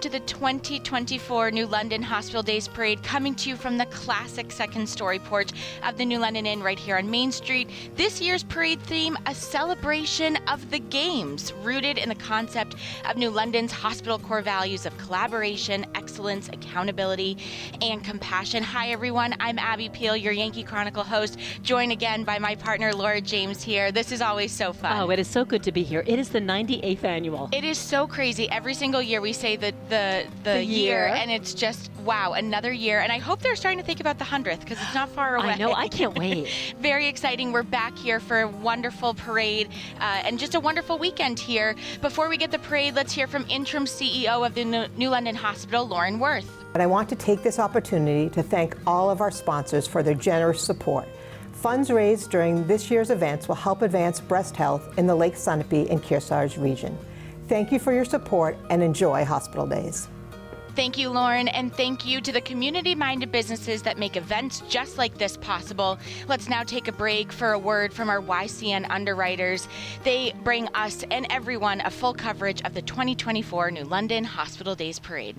to the 2024 New London Hospital Days Parade, coming to you from the classic second-story porch of the New London Inn right here on Main Street. This year's parade theme, a celebration of the games, rooted in the concept of New London's hospital core values of collaboration, excellence, accountability, and compassion. Hi, everyone. I'm Abby Peel, your Yankee Chronicle host, joined again by my partner, Laura James here. This is always so fun. Oh, it is so good to be here. It is the 98th annual. It is so crazy. Every single year we say the year, and it's just, wow, another year. And I hope they're starting to think about the 100th because it's not far away. I know. I can't wait. Very exciting. We're back here for a wonderful parade and just a wonderful weekend here. Before we get the parade, let's hear from interim CEO of the New London Hospital, Lauren Worth. But I want to take this opportunity to thank all of our sponsors for their generous support. Funds raised during this year's events will help advance breast health in the Lake Sunapee and Kearsarge region. Thank you for your support and enjoy Hospital Days. Thank you, Lauren, and thank you to the community-minded businesses that make events just like this possible. Let's now take a break for a word from our YCN underwriters. They bring us and everyone a full coverage of the 2024 New London Hospital Days Parade.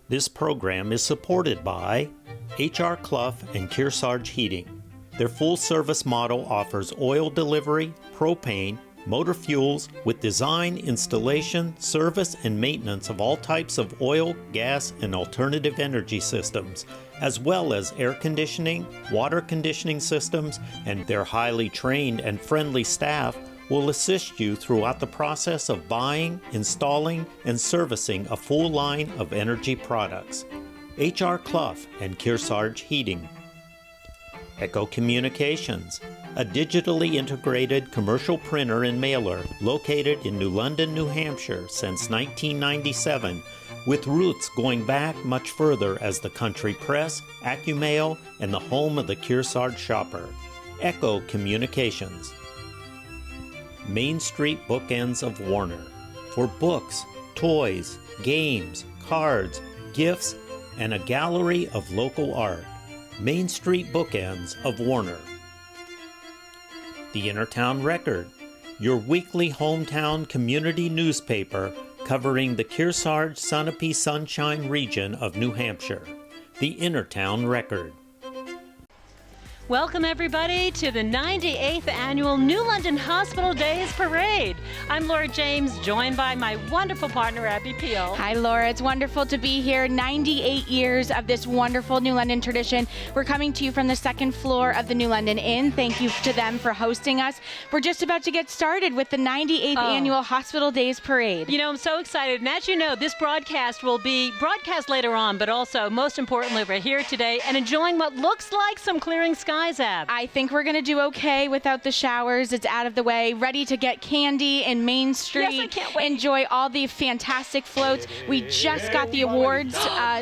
This program is supported by H.R. Clough and Kearsarge Heating. Their full-service model offers oil delivery, propane, motor fuels with design, installation, service, and maintenance of all types of oil, gas, and alternative energy systems, as well as air conditioning, water conditioning systems, and their highly trained and friendly staff will assist you throughout the process of buying, installing, and servicing a full line of energy products. H.R. Clough and Kearsarge Heating. Echo Communications, a digitally integrated commercial printer and mailer located in New London, New Hampshire since 1997, with roots going back much further as the country press, AccuMail, and the home of the Kearsarge shopper. Echo Communications. Main Street Bookends of Warner, for books, toys, games, cards, gifts, and a gallery of local art. Main Street Bookends of Warner. The Innertown Record, your weekly hometown community newspaper covering the Kearsarge Sunapee Sunshine region of New Hampshire. The Innertown Record. Welcome, everybody, to the 98th Annual New London Hospital Days Parade. I'm Laura James, joined by my wonderful partner, Abby Peel. Hi, Laura. It's wonderful to be here. 98 years of this wonderful New London tradition. We're coming to you from the second floor of the New London Inn. Thank you to them for hosting us. We're just about to get started with the 98th Annual Hospital Days Parade. You know, I'm so excited. And as you know, this broadcast will be broadcast later on, but also, most importantly, we're here today and enjoying what looks like some clearing skies. I think we're going to do okay without the showers. It's out of the way. Ready to get candy in Main Street. Yes, I can't wait. Enjoy all the fantastic floats. We just got the awards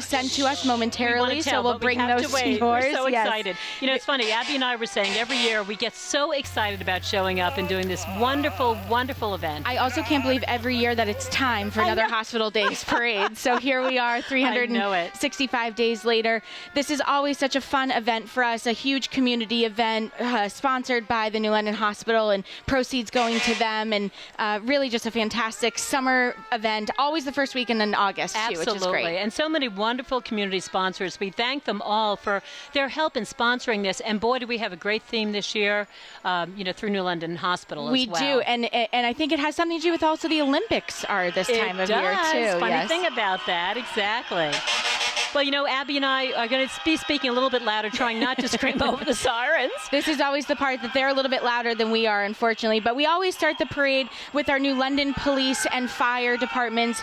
sent to us momentarily, so we'll bring those to yours. We're so excited. You know, it's funny. Abby and I were saying every year we get so excited about showing up and doing this wonderful, wonderful event. I also can't believe every year that it's time for another Hospital Days Parade. So here we are, 365 days later. This is always such a fun event for us, a huge community event sponsored by the New London Hospital and proceeds going to them, and really just a fantastic summer event, always the first weekend in August, too, which is great. And so many wonderful community sponsors. We thank them all for their help in sponsoring this, and boy, do we have a great theme this year, through New London Hospital as well. We do, and I think it has something to do with also the Olympics are this time of year, too. Funny thing about that, exactly. Well, you know, Abby and I are going to be speaking a little bit louder, trying not to scream over the sirens. This is always the part that they're a little bit louder than we are, unfortunately. But we always start the parade with our New London Police and Fire departments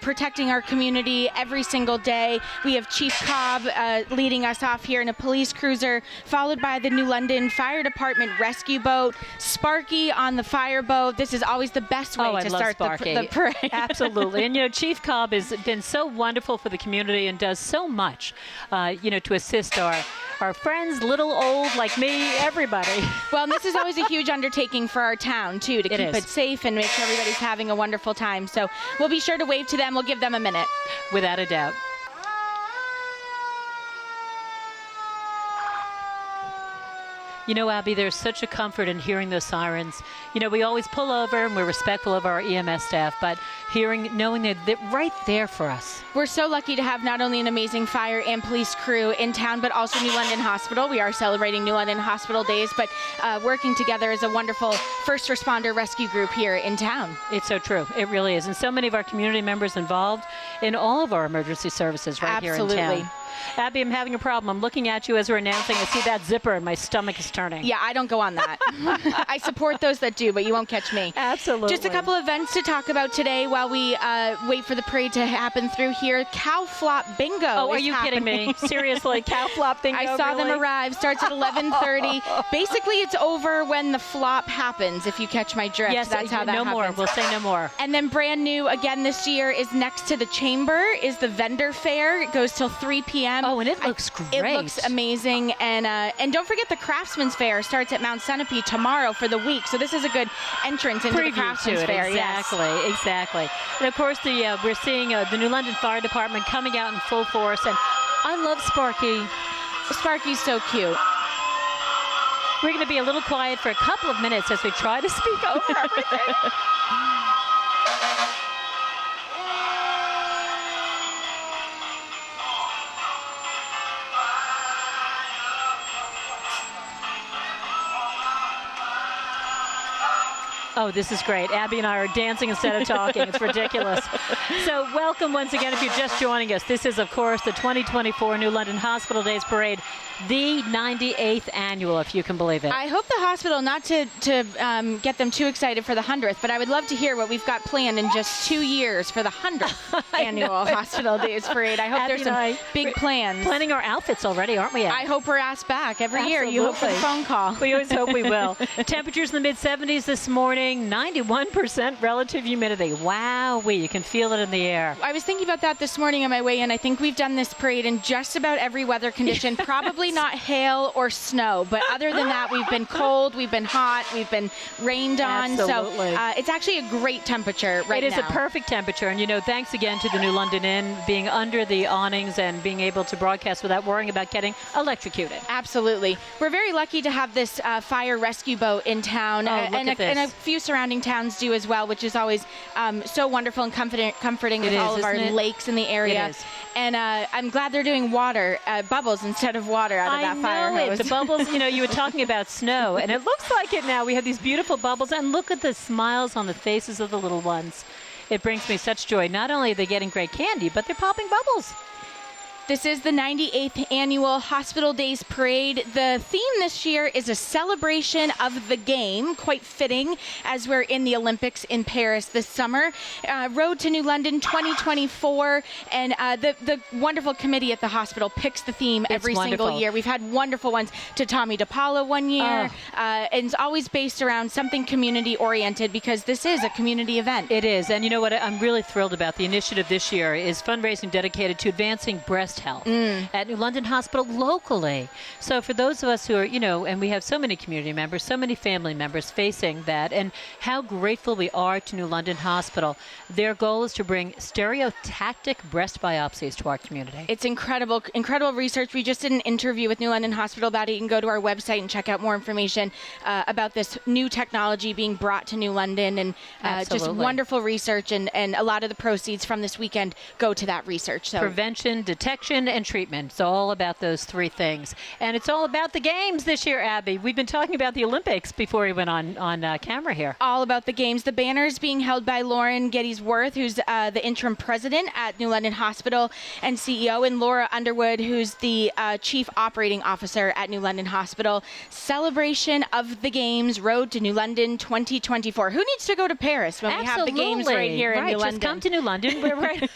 protecting our community every single day. We have Chief Cobb leading us off here in a police cruiser, followed by the New London Fire Department rescue boat, Sparky on the fire boat. This is always the best way to start the parade. Absolutely. And, you know, Chief Cobb has been so wonderful for the community and does so much, to assist our friends, little, old, like me, everybody. Well, and this is always a huge undertaking for our town, too, to keep it safe and make sure everybody's having a wonderful time. So we'll be sure to wave to them. We'll give them a minute. Without a doubt. You know, Abby, there's such a comfort in hearing those sirens. You know, we always pull over and we're respectful of our EMS staff, but knowing that they're right there for us. We're so lucky to have not only an amazing fire and police crew in town, but also New London Hospital. We are celebrating New London Hospital Days, but working together as a wonderful first responder rescue group here in town. It's so true. It really is. And so many of our community members involved in all of our emergency services right here in town. Abby, I'm having a problem. I'm looking at you as we're announcing. I see that zipper and my stomach is turning. Yeah, I don't go on that. I support those that do, but you won't catch me. Absolutely. Just a couple of events to talk about today while we wait for the parade to happen through here. Cow Flop Bingo. Oh, are you happening. kidding me? Seriously, Cow Flop Bingo? I saw them arrive. Starts at 11:30. Basically, it's over when the flop happens, if you catch my drift. Yes, that's how that no happens. more. We'll say no more. And then brand new again this year is next to the Chamber is the vendor fair. It goes till 3 p.m. Oh, and it looks great. It looks amazing. And don't forget the Craftsman's Fair starts at Mount Sunapee tomorrow for the week. So this is a good entrance into the Craftsman's Fair. Exactly, yes. Exactly. And of course, we're seeing the New London Fire Department coming out in full force. And I love Sparky. Sparky's so cute. We're going to be a little quiet for a couple of minutes as we try to speak over everything. Oh, this is great. Abby and I are dancing instead of talking. It's ridiculous. So welcome once again if you're just joining us. This is, of course, the 2024 New London Hospital Days Parade, the 98th annual, if you can believe it. I hope the hospital, not to get them too excited for the 100th, but I would love to hear what we've got planned in just 2 years for the 100th annual Hospital Days Parade. I hope Abby there's some big plans. Planning our outfits already, aren't we, Abby? I hope we're asked back every Absolutely. year. You hope for the phone call. We always hope we will. Temperatures in the mid-70s this morning. 91% relative humidity. Wow, you can feel it in the air. I was thinking about that this morning on my way in. I think we've done this parade in just about every weather condition. Probably not hail or snow, but other than that, we've been cold, we've been hot, we've been rained on. Absolutely. So it's actually a great temperature right now. It is a perfect temperature. And, thanks again to the New London Inn being under the awnings and being able to broadcast without worrying about getting electrocuted. Absolutely. We're very lucky to have this fire rescue boat in town. And a few surrounding towns do as well, which is always so wonderful and comforting with all of our lakes in the area. It is. And I'm glad they're doing water, bubbles instead of water out of that fire hose. The bubbles, you were talking about snow, and it looks like it now. We have these beautiful bubbles, and look at the smiles on the faces of the little ones. It brings me such joy. Not only are they getting great candy, but they're popping bubbles. This is the 98th annual Hospital Days Parade. The theme this year is a celebration of the game, quite fitting as we're in the Olympics in Paris this summer. Road to New London 2024, and the wonderful committee at the hospital picks the theme every single year. We've had wonderful ones to Tommy DePaulo one year, and it's always based around something community-oriented because this is a community event. It is, and you know what I'm really thrilled about? The initiative this year is fundraising dedicated to advancing breast health at New London Hospital locally. So for those of us who are, and we have so many community members, so many family members facing that, and how grateful we are to New London Hospital. Their goal is to bring stereotactic breast biopsies to our community. It's incredible research. We just did an interview with New London Hospital about it. You can go to our website and check out more information about this new technology being brought to New London, and just wonderful research, and a lot of the proceeds from this weekend go to that research. So prevention, detection, and treatment. It's all about those three things. And it's all about the games this year, Abby. We've been talking about the Olympics before we went on camera here. All about the games. The banners being held by Lauren Gettysworth, who's the interim president at New London Hospital and CEO, and Laura Underwood, who's the chief operating officer at New London Hospital. Celebration of the games, Road to New London 2024. Who needs to go to Paris when we have the games right here in New London? Just come to New London. We're right.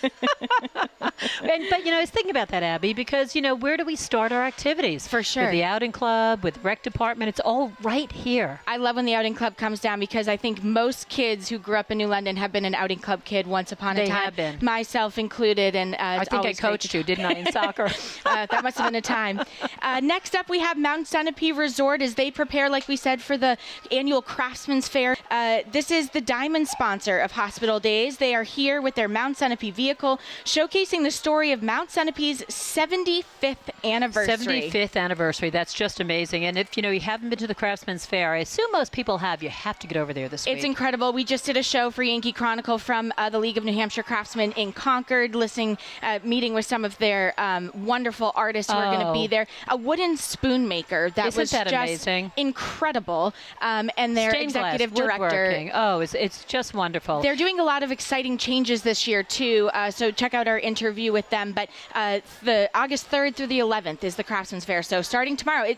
But I was thinking about that, Abby, because where do we start our activities? For sure. With the outing club, with rec department, it's all right here. I love when the outing club comes down because I think most kids who grew up in New London have been an outing club kid once upon a time. They have been. Myself included, and I think I coached you, didn't I, in soccer? That must have been a time. Next up, we have Mount Sunapee Resort as they prepare prepare, like we said, for the annual Craftsman's Fair. This is the diamond sponsor of Hospital Days. They are here with their Mount Sunapee vehicle, showcasing the story of Mount Sunapee's 75th anniversary. 75th anniversary. That's just amazing. And if you haven't been to the Craftsman's Fair, I assume most people have. You have to get over there this week. It's incredible. We just did a show for Yankee Chronicle from the League of New Hampshire Craftsmen in Concord, meeting with some of their wonderful artists who are going to be there. A wooden spoon maker that was just amazing? Incredible. And their executive director. Oh, it's just wonderful. They're doing a lot of exciting changes this year too. So check out our interview with them. But the August 3rd through the 11th is the Craftsman's Fair. So starting tomorrow,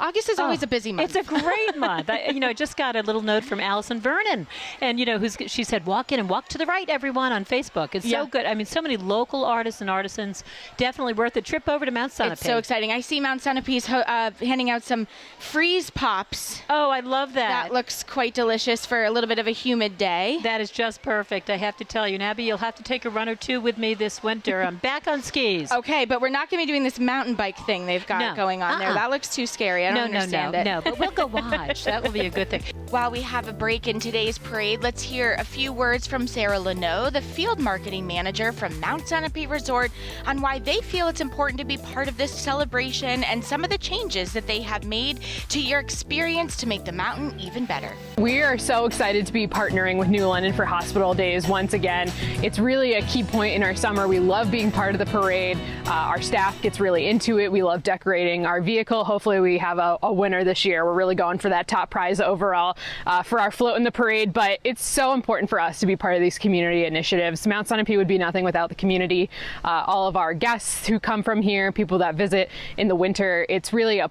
August is always a busy month. It's a great month. I just got a little note from Allison Vernon, and she said, "Walk in and walk to the right, everyone," on Facebook. It's so good. I mean, so many local artists and artisans. Definitely worth a trip over to Mount Sunapee. It's so exciting. I see Mount Sunapee's handing out some freeze pops. Oh, I love that. That looks quite delicious for a little bit of a humid day. That is just perfect. I have to tell you, Abby, you'll have to take a run or two with me this winter. I'm back on skis. Okay, but we're not going to be doing this mountain bike thing they've got going on there. That looks too scary. I don't understand it. No, but we'll go watch. That will be a good thing. While we have a break in today's parade, let's hear a few words from Sarah Leno, the field marketing manager from Mount Sunapee Resort, on why they feel it's important to be part of this celebration and some of the changes that they have made to your experience to make the mountain even better. We are so excited to be partnering with New London for Hospital Days once again. It's really a key point in our summer. We love being part of the parade. Our staff gets really into it. We love decorating our vehicle. Hopefully we have a winner this year. We're really going for that top prize overall for our float in the parade, but it's so important for us to be part of these community initiatives. Mount Sunapee would be nothing without the community. All of our guests who come from here, people that visit in the winter, it's really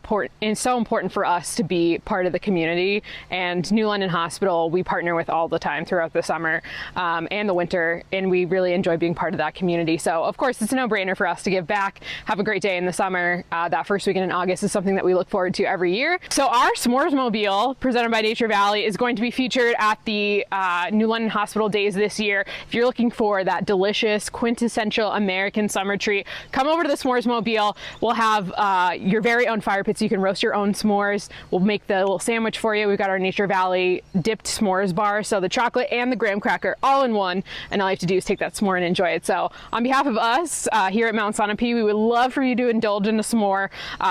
so important for us to be part of the community. And New London Hospital, we partner with all the time throughout the summer and the winter, and we really enjoy being part of that community. So of course it's a no-brainer for us to give back, have a great day in the summer. That first weekend in August is something that we look forward to every year. So our S'mores Mobile, presented by Nature Valley, is going to be featured at the New London Hospital Days this year. If you're looking for that delicious, quintessential American summer treat, come over to the S'mores Mobile. We'll have your very own fire pit so you can roast your own s'mores. We'll make the little sandwich for you. We've got our Nature Valley dipped s'mores bar, so the chocolate and the graham cracker all in one, and all you have to do is take that s'more and enjoy it. So on behalf of us here at Mount Sunapee, we would love for you to indulge in a s'more.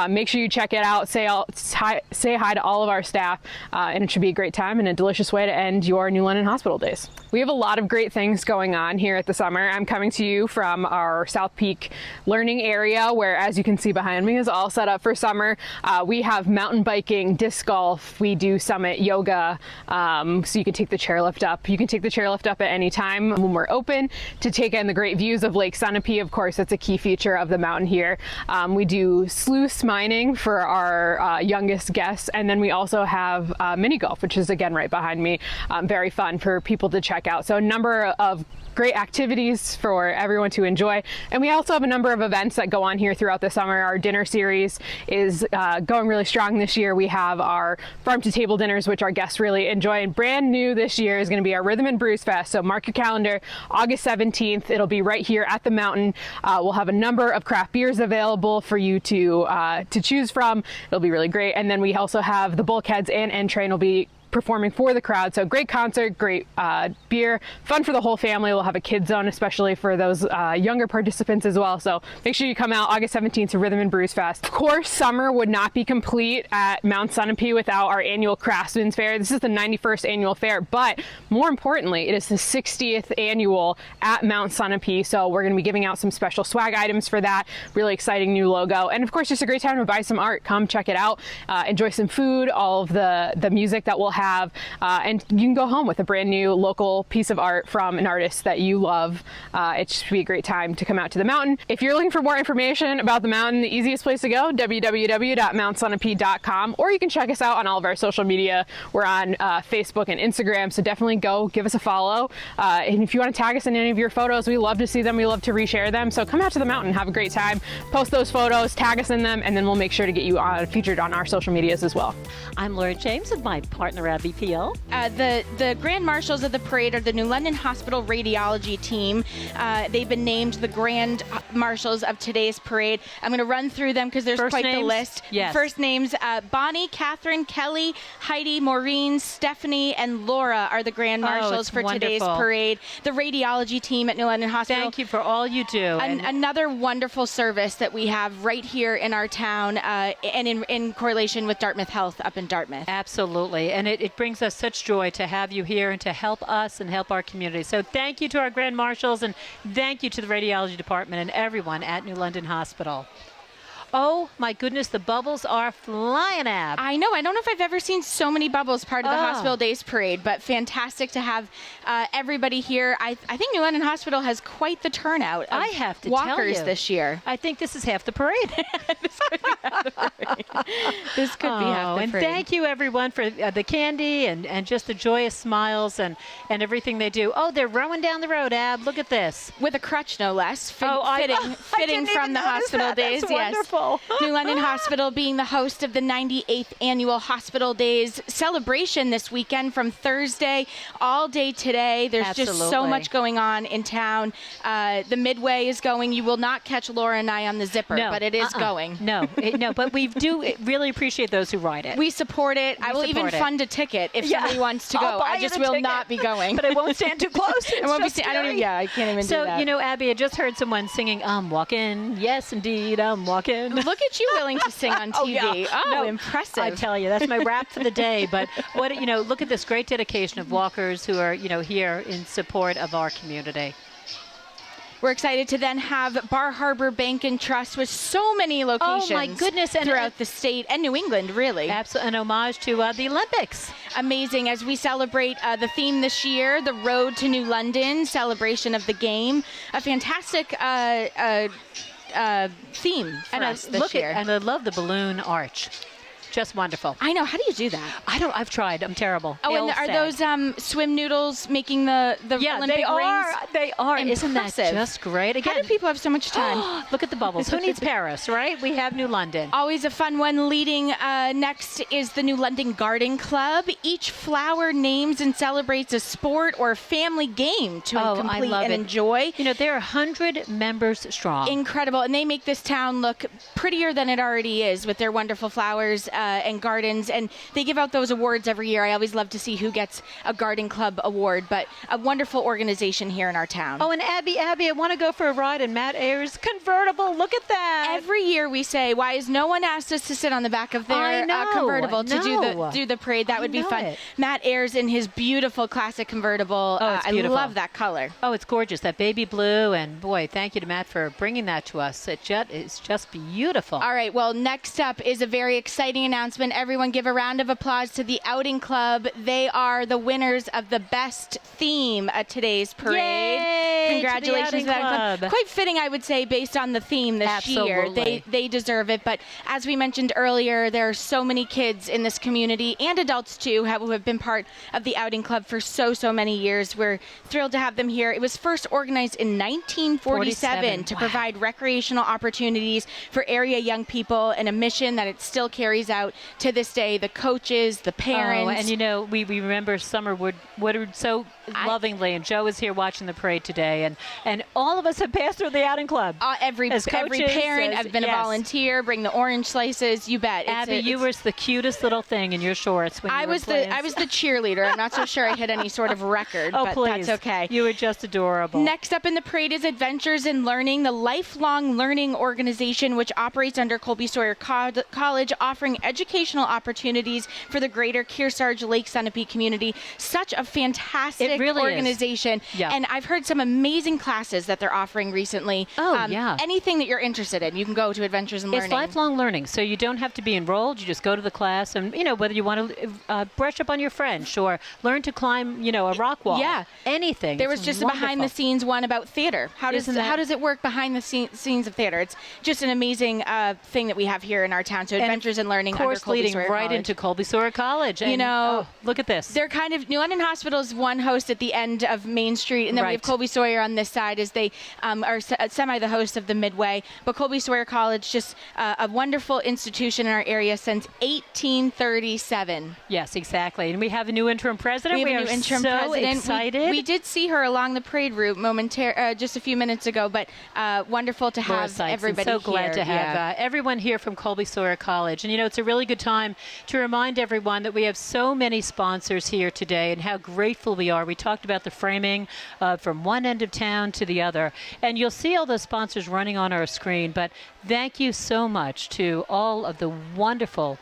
Make sure you check it out, say hi to all of our staff, and it should be a great time and a delicious way to end your New London Hospital Days. We have a lot of great things going on here at the summer. I'm coming to you from our South Peak learning area, where, as you can see behind me, is all set up for summer. We have mountain biking, disc golf, we do summit yoga, so you can take the chairlift up. You can take the chairlift up at any time when we're open to take in the great views of Lake Sunapee. Of course, that's a key feature of the mountain here. We do sluice mining for our youngest guests, and then we also have mini golf, which is again right behind me. Very fun for people to check out. So a number of great activities for everyone to enjoy. And we also have a number of events that go on here throughout the summer. Our dinner series is going really strong this year. We have our farm to table dinners, which our guests really enjoy. And brand new this year is going to be our Rhythm and Brews Fest. So mark your calendar, August 17th. It'll be right here at the mountain. We'll have a number of craft beers available for you to choose from. It'll be really great. And then we also have the Bulkheads and N Train will be performing for the crowd. So great concert, great beer, fun for the whole family. We'll have a kids zone, especially for those younger participants as well. So make sure you come out August 17th to Rhythm and Brews Fest. Of course, summer would not be complete at Mount Sunapee without our annual Craftsman's Fair. This is the 91st annual fair, but more importantly, it is the 60th annual at Mount Sunapee. So we're going to be giving out some special swag items for that. Really exciting new logo. And of course, just a great time to buy some art. Come check it out. Enjoy some food, all of the music that we'll have, and you can go home with a brand new local piece of art from an artist that you love. It should be a great time to come out to the mountain. If you're looking for more information about the mountain, the easiest place to go, www.mountsunapee.com, or you can check us out on all of our social media. We're on Facebook and Instagram, so definitely go give us a follow. And if you want to tag us in any of your photos, we love to see them. We love to reshare them. So come out to the mountain, have a great time, post those photos, tag us in them, and then we'll make sure to get you featured on our social medias as well. I'm Laura James with my partner Abby Peel. The Grand Marshals of the parade are the New London Hospital Radiology Team. They've been named the Grand Marshals of today's parade. I'm going to run through them because there's First quite names? the list. Yes. First names, Bonnie, Catherine, Kelly, Heidi, Maureen, Stephanie, and Laura are the Grand Marshals it's for today's wonderful. parade. The radiology team at New London Hospital. Thank you for all you do. Another wonderful service that we have right here in our town and in correlation with Dartmouth Health up in Dartmouth. Absolutely. And it brings us such joy to have you here and to help us and help our community. So thank you to our Grand Marshals and thank you to the Radiology Department and everyone at New London Hospital. Oh, my goodness, the bubbles are flying, Ab. I know. I don't know if I've ever seen so many bubbles part of the Hospital Days Parade, but fantastic to have everybody here. I think New London Hospital has quite the turnout of I have to walkers tell you, this year. I think this is half the parade. This could be half the And parade. thank you, everyone, for the candy and just the joyous smiles and everything they do. Oh, they're rowing down the road, Ab. Look at this. With a crutch, no less. I Fitting didn't from even the notice Hospital that. Days. That's Yes. wonderful. New London Hospital being the host of the 98th annual Hospital Days celebration this weekend from Thursday all day today. There's just so Absolutely. much going on in town. The Midway is going. You will not catch Laura and I on the zipper, No, but it is going. No, but we do really appreciate those who ride it. We support it. I will even support it. fund a ticket if Yeah. somebody wants to I'll go. buy I you just the will ticket. not be going. But I won't stand too close. I won't be. It's I don't even. scary. Yeah, I can't even do So, that. Abby, I just heard someone singing, I'm walking. Yes, indeed, I'm walking. Look at you willing to sing on TV. yeah. No, impressive. I tell you, that's my rap for the day. But look at this great dedication of walkers who are, here in support of our community. We're excited to then have Bar Harbor Bank and Trust with so many locations. Oh, my goodness. And throughout the state and New England, really. Absolutely. An homage to the Olympics. Amazing. As we celebrate the theme this year, the Road to New London, celebration of the game. A fantastic theme for us this year. And I love the balloon arch. Just wonderful. I know. How do you do that? I've tried. I'm terrible. Oh, and are those swim noodles making the Olympic they rings? They are. Isn't that Impressive. just great? Again, How do people have so much time? look at the bubbles. Who needs Paris, right? We have New London. Always a fun one. Leading next is the New London Garden Club. Each flower names and celebrates a sport or family game to complete I love and it. enjoy. They're 100 members strong. Incredible. And they make this town look prettier than it already is with their wonderful flowers and gardens. And they give out those awards every year. I always love to see who gets a garden club award, but a wonderful organization here in our town. Oh, and Abby, I want to go for a ride in Matt Ayers' convertible. Look at that. Every year we say, why has no one asked us to sit on the back of their convertible to do the parade? That would be fun. It. Matt Ayers in his beautiful classic convertible. Oh, it's beautiful. I love that color. Oh, it's gorgeous. That baby blue. And boy, thank you to Matt for bringing that to us. It's just beautiful. All right. Well, next up is a very exciting announcement. Everyone give a round of applause to the Outing Club. They are the winners of the best theme at today's parade. Yay, Congratulations to the to that Outing Club. Quite fitting, I would say, based on the theme this year. Absolutely. They deserve it. But as we mentioned earlier, there are so many kids in this community and adults too who have been part of the Outing Club for so many years. We're thrilled to have them here. It was first organized in 1947 to provide recreational opportunities for area young people, and a mission that it still carries out to this day. The coaches, the parents. Oh, and we remember Summer Woodward so lovingly, and Joe is here watching the parade today, and all of us have passed through the Outing Club. Every parent, I've been a volunteer. Bring the orange slices. You bet. Abby, you were the cutest little thing in your shorts when you were playing. I was the cheerleader. I'm not so sure I hit any sort of record, oh, but please. that's okay. You were just adorable. Next up in the parade is Adventures in Learning, the lifelong learning organization which operates under Colby Sawyer College, offering educational opportunities for the greater Kearsarge Lake Sunapee community. Such a fantastic organization. Yeah. And I've heard some amazing classes that they're offering recently. Yeah. Anything that you're interested in, you can go to Adventures in Learning. It's lifelong learning, so you don't have to be enrolled. You just go to the class, and whether you want to brush up on your French or learn to climb, a rock wall. Yeah. Anything. There was just a behind-the-scenes one about theater. How does it work behind the scenes of theater? It's just an amazing thing that we have here in our town. So Adventures in Learning, of course, under Colby leading Sawyer right College. into Colby Sawyer College. And, look at this. They're kind of New London Hospital's one host host at the end of Main Street, and then we have Right. Colby Sawyer on this side as they are semi the host of the Midway. But Colby Sawyer College, just a wonderful institution in our area since 1837. Yes, exactly. And we have a new interim president. We have a are new interim so president. excited. We did see her along the parade route just a few minutes ago, but wonderful to Laura have Sykes, and everybody so here. glad to have Yeah. everyone here from Colby Sawyer College. And, it's a really good time to remind everyone that we have so many sponsors here today and how grateful we are. We talked about the framing from one end of town to the other. And you'll see all those sponsors running on our screen. But thank you so much to all of the wonderful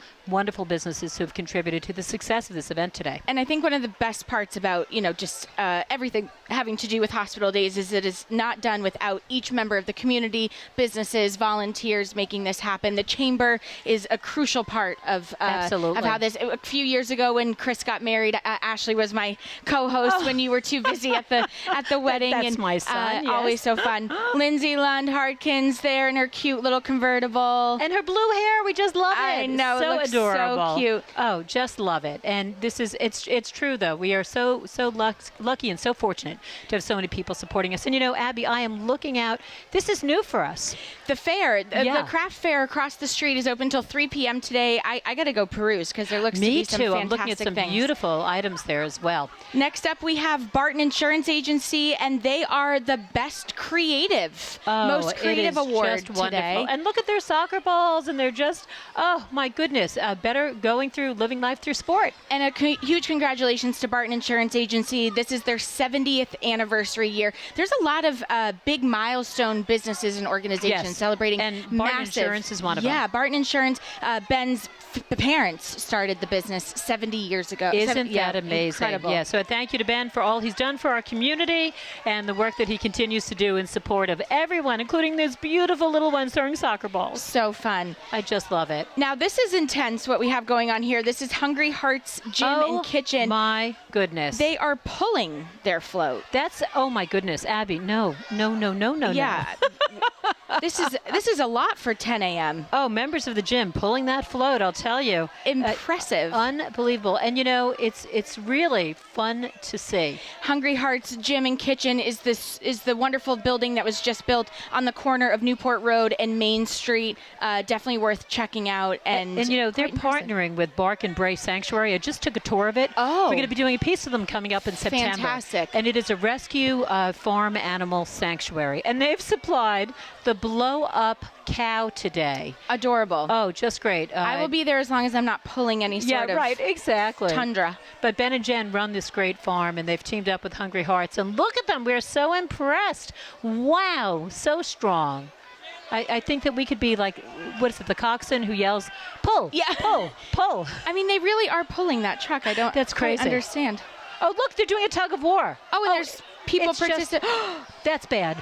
businesses who have contributed to the success of this event today. And I think one of the best parts about, just everything having to do with Hospital Days is it is not done without each member of the community, businesses, volunteers making this happen. The Chamber is a crucial part of Absolutely. of how this. A few years ago when Chris got married, Ashley was my co-host when you were too busy at the wedding. That's and, my son, yes. Always so fun. Lindsay Lund Hartkins there in her cute little convertible. And her blue hair, we just love it. I know, so it looks adorable. so cute. Oh, just love it. And it's true though. We are so lucky and so fortunate to have so many people supporting us. And Abby, I am looking out. This is new for us. The fair, Yeah. the craft fair across the street is open till 3 p.m. today. I got to go peruse because there looks to Me be some too. fantastic I'm looking at some things. beautiful items there as well. Next up, we have Barton Insurance Agency, and they are the Best Creative, Most Creative it is Award just wonderful. today. And look at their soccer balls, and they're just, oh my goodness, better going through living life through sport. And a huge congratulations to Barton Insurance Agency. This is their 70th anniversary year. There's a lot of big milestone businesses and organizations Yes. celebrating And Barton massive. Insurance is one of them. Yeah, Barton Insurance. Ben's parents started the business 70 years ago. Isn't that amazing? Incredible. Yeah, so thank you to Ben for all he's done for our community and the work that he continues to do in support of everyone, including those beautiful little ones throwing soccer balls. So fun. I just love it. Now, this is intense what we have going on here. This is Hungry Hearts Gym and Kitchen. My goodness. They are pulling their float. That's, oh my goodness, Abby, no. Yeah. This is a lot for 10 a.m. Oh, members of the gym pulling that float, I'll tell you. Impressive. Unbelievable. And it's really fun to see. Hungry Hearts Gym and Kitchen is the wonderful building that was just built on the corner of Newport Road and Main Street. Definitely worth checking out. And they're quite impressive. partnering with Bark and Bray Sanctuary. I just took a tour of it. Oh. We're going to be doing a piece of them coming up in September. Fantastic. And it is a rescue farm animal sanctuary. And they've supplied the blow-up cow today. Adorable. Oh, just great. I will be there as long as I'm not pulling any sort of right, exactly. tundra. But Ben and Jen run this great farm, and they've teamed up with Hungry Hearts. And look at them. We're so impressed. Wow, so strong. I think that we could be like, what is it, the coxswain who yells, pull, Yeah. pull. I mean, they really are pulling that truck. I don't That's quite crazy. understand. Oh, look, they're doing a tug of war. Oh, and there's people it's just- participating. That's bad.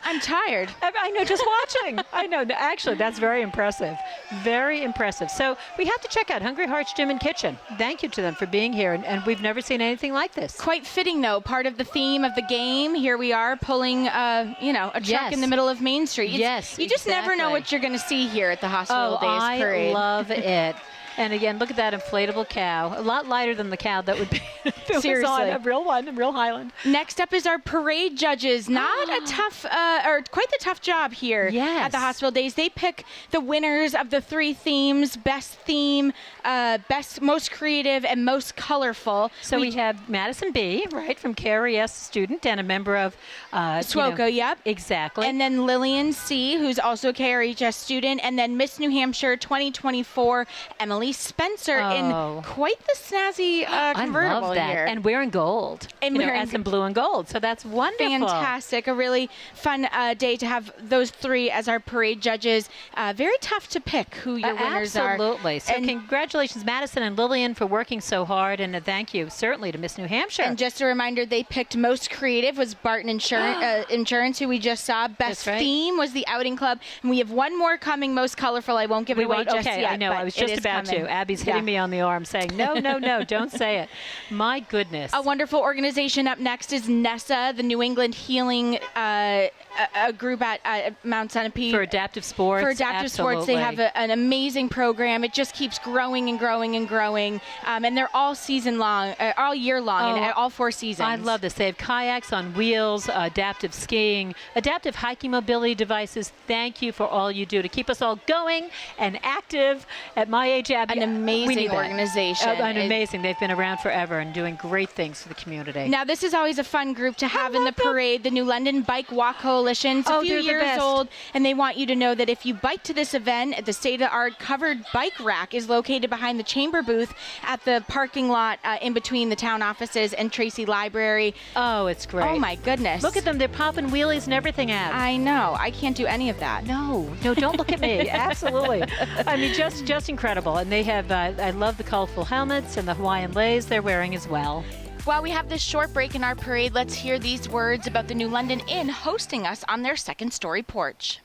I'm tired. I know, just watching. I know. No, actually, that's very impressive. Very impressive. So we have to check out Hungry Hearts Gym and Kitchen. Thank you to them for being here, and we've never seen anything like this. Quite fitting, though. Part of the theme of the game. Here we are pulling, a truck Yes. in the middle of Main Street. Yes, You just never know exactly. what you're going to see here at the Hospital Days Parade. I love it. And again, look at that inflatable cow. A lot lighter than the cow that would be if it was Seriously. on a real one, a real Highland. Next up is our parade judges. Not a tough, or quite the tough job here Yes. at the Hospital Days. They pick the winners of the 3 themes: best theme, best, most creative, and most colorful. So we have Madison B., right, from KRES student and a member of SWOCO, yep. Exactly. And then Lillian C., who's also a KRHS student, and then Miss New Hampshire 2024, Emily Spencer, Oh. in quite the snazzy convertible I love that. here. And wearing gold. And You know, wearing as in blue and gold. So that's wonderful. Fantastic. A really fun day to have those 3 as our parade judges. Very tough to pick who your winners are. Absolutely. So And- congratulations, Madison and Lillian, for working so hard. And a thank you, certainly, to Miss New Hampshire. And just a reminder, they picked most creative was Barton Insurance, who we just saw. Best That's right. theme was the Outing Club. And we have one more coming, most colorful. I won't give it away just okay, yet. I know. but I was it just is about to. Abby's hitting me on the arm saying, no, no, no, don't say it. My goodness. A wonderful organization up next is NESA, the New England Healing a group at Mount Sunapee. For adaptive sports. For adaptive sports. They have an amazing program. It just keeps growing and growing and growing. And they're all season long, all year long, and all 4 seasons. I love this. They have kayaks on wheels, adaptive skiing, adaptive hiking mobility devices. Thank you for all you do to keep us all going and active. At my age, Abby, an amazing organization. Amazing. They've been around forever and doing great things for the community. Now, this is always a fun group to have in the parade. The New London Bike Walk Coalition. It's a few years old, and they want you to know that if you bike to this event, the state-of-the-art covered bike rack is located behind the chamber booth at the parking lot in between the town offices and Tracy Library. Oh, it's great. Oh, my goodness. Look at them. They're popping wheelies and everything, Ab. I know. I can't do any of that. No, don't look at me. Absolutely. I mean, just incredible. And they have, I love the colorful helmets and the Hawaiian leis they're wearing as well. While we have this short break in our parade, let's hear these words about the New London Inn hosting us on their second-story porch.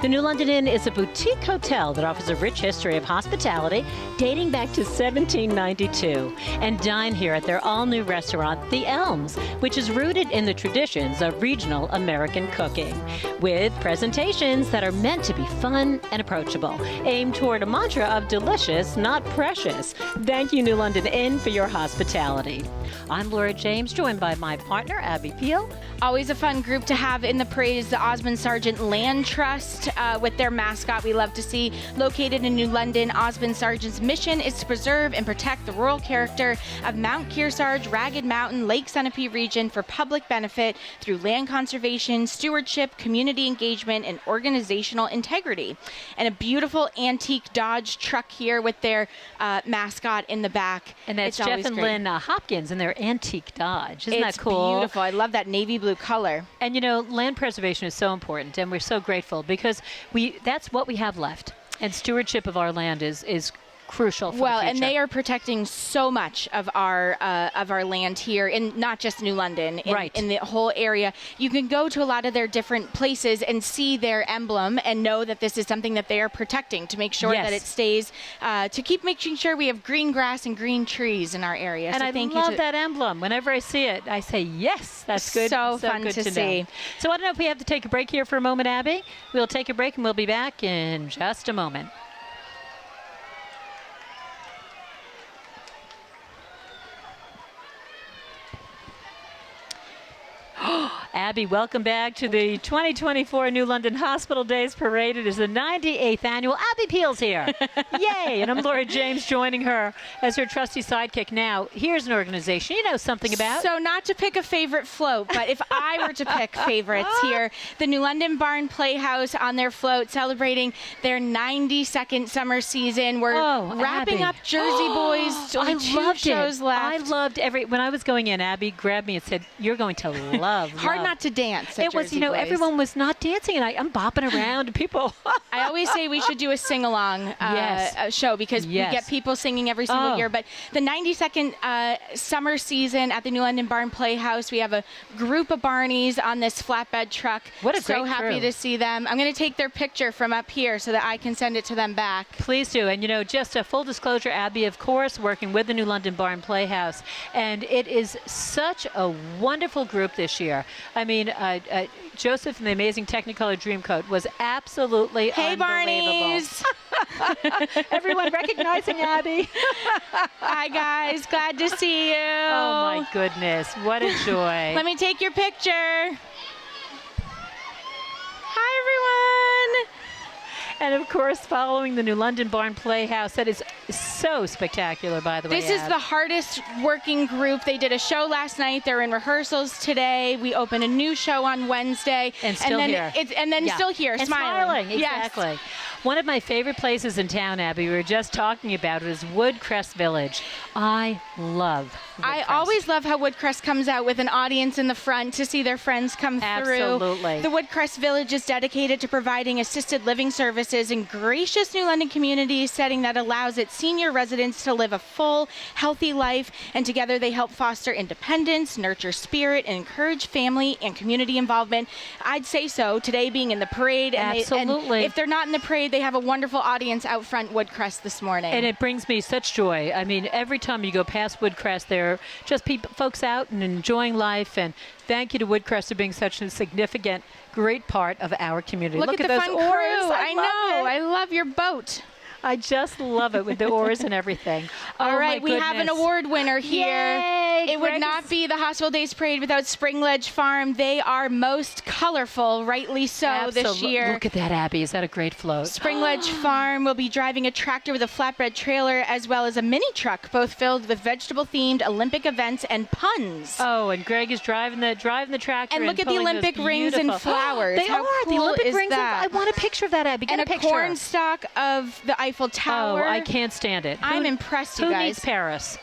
The New London Inn is a boutique hotel that offers a rich history of hospitality dating back to 1792. And dine here at their all-new restaurant, The Elms, which is rooted in the traditions of regional American cooking, with presentations that are meant to be fun and approachable, aimed toward a mantra of delicious, not precious. Thank you, New London Inn, for your hospitality. I'm Laura James, joined by my partner, Abby Peel. Always a fun group to have in the parade is the Osmond Sargent Land Trust with their mascot we love to see. Located in New London, Osmond Sargent's mission is to preserve and protect the rural character of Mount Kearsarge, Ragged Mountain, Lake Sunapee region for public benefit through land conservation, stewardship, community engagement, and organizational integrity. And a beautiful antique Dodge truck here with their mascot in the back. And that's Jeff and Lynn Hopkins in their antique Dodge. Isn't that cool? It's beautiful. I love that navy blue color. And you know, land preservation is so important, and we're so grateful because that's what we have left. And stewardship of our land is crucial for the future. And they are protecting so much of our land here, in not just New London, in the whole area. You can go to a lot of their different places and see their emblem and know that this is something that they are protecting to make sure that it stays, to keep making sure we have green grass and green trees in our area. And I love that emblem. Whenever I see it, I say, yes, that's good. So fun good to see. Know. So I don't know if we have to take a break here for a moment, Abby. We'll take a break and we'll be back in just a moment. Abby, welcome back to the 2024 New London Hospital Days Parade. It is the 98th annual. Abby Peel's here. Yay! And I'm Laura James, joining her as her trusty sidekick. Now, here's an organization you know something about. So not to pick a favorite float, but if I were to pick favorites here, the New London Barn Playhouse on their float celebrating their 92nd summer season. We're wrapping up Jersey Boys. I loved shows it. left. I loved when I was going in, Abby grabbed me and said, you're going to love Hard not to dance. It was, Boys. everyone was not dancing, and I'm bopping around, and people. I always say we should do a sing-along show because we get people singing every single year. But the 92nd summer season at the New London Barn Playhouse, we have a group of Barneys on this flatbed truck. What a great So happy crew. to see them. I'm going to take their picture from up here so that I can send it to them back. Please do. And, just a full disclosure, Abby, of course, working with the New London Barn Playhouse. And it is such a wonderful group this year. I mean, Joseph and the Amazing Technicolor Dreamcoat was absolutely unbelievable. Barneys! Everyone recognizing Abby. Hi, guys. Glad to see you. Oh, my goodness. What a joy. Let me take your picture. Hi, everyone. And, of course, following the New London Barn Playhouse. That is so spectacular, by the way. This is the hardest working group. They did a show last night. They're in rehearsals today. We open a new show on Wednesday. And still here. Still here, and smiling. Exactly. Yes. One of my favorite places in town, Abby, we were just talking about it, is Woodcrest Village. I love Woodcrest. I always love how Woodcrest comes out with an audience in the front to see their friends come through. Absolutely. The Woodcrest Village is dedicated to providing assisted living services in gracious New London community setting that allows its senior residents to live a full, healthy life. And together they help foster independence, nurture spirit, and encourage family and community involvement. I'd say so, today being in the parade. Absolutely. And if they're not in the parade, parade. They have a wonderful audience out front Woodcrest this morning. And it brings me such joy. I mean, every time you go past Woodcrest, there are just folks out and enjoying life. And thank you to Woodcrest for being such a significant, great part of our community. Look at the those fun oars. crew. I love know. it. I love your boat. I just love it with the oars and everything. All Oh, right, my we have an goodness. award winner here. Yay, It would Greg not is- be the Hospital Days Parade without Spring Ledge Farm. They are most colorful, rightly so, this Absolute- year. Look at that, Abby. Is that a great float? Spring Ledge Farm will be driving a tractor with a flatbed trailer as well as a mini truck, both filled with vegetable-themed Olympic events and puns. Oh, and Greg is driving the tractor. And look at the pulling those Olympic rings and beautiful- flowers. They How are the cool Olympic is rings. that? I want a picture of that, Abby. Get And a a picture. corn stalk of the Eiffel Tower. Oh, I can't stand it. I'm impressed, you Who guys. needs Paris?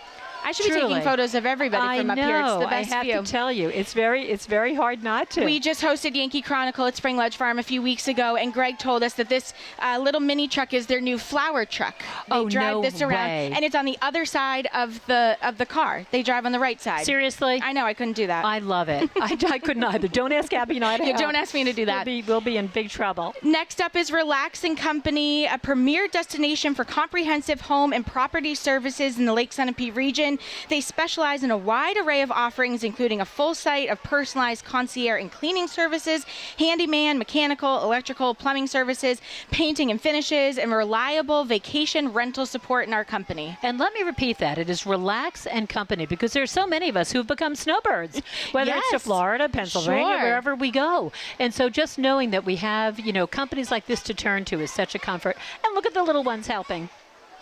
I should be taking Truly. photos of everybody from I up here. It's the know. best I have view. to tell you, it's very hard not to. We just hosted Yankee Chronicle at Spring Ledge Farm a few weeks ago, and Greg told us that this little mini truck is their new flower truck. They Oh, drive no this around, way. and it's on the other side of the car. They drive on the right side. Seriously? I know, I couldn't do that. I love it. I couldn't either. Don't ask Abby and I to Yeah, help. don't ask me to do that. We'll be in big trouble. Next up is Relax & Company, a premier destination for comprehensive home and property services in the Lake Sunapee region. They specialize in a wide array of offerings, including a full site of personalized concierge and cleaning services, handyman, mechanical, electrical, plumbing services, painting and finishes, and reliable vacation rental support in our company. And let me repeat that. It is Relax and Company, because there are so many of us who have become snowbirds, whether it's to Yes. Florida, Pennsylvania, Sure. wherever we go. And so just knowing that we have, companies like this to turn to is such a comfort. And look at the little ones helping.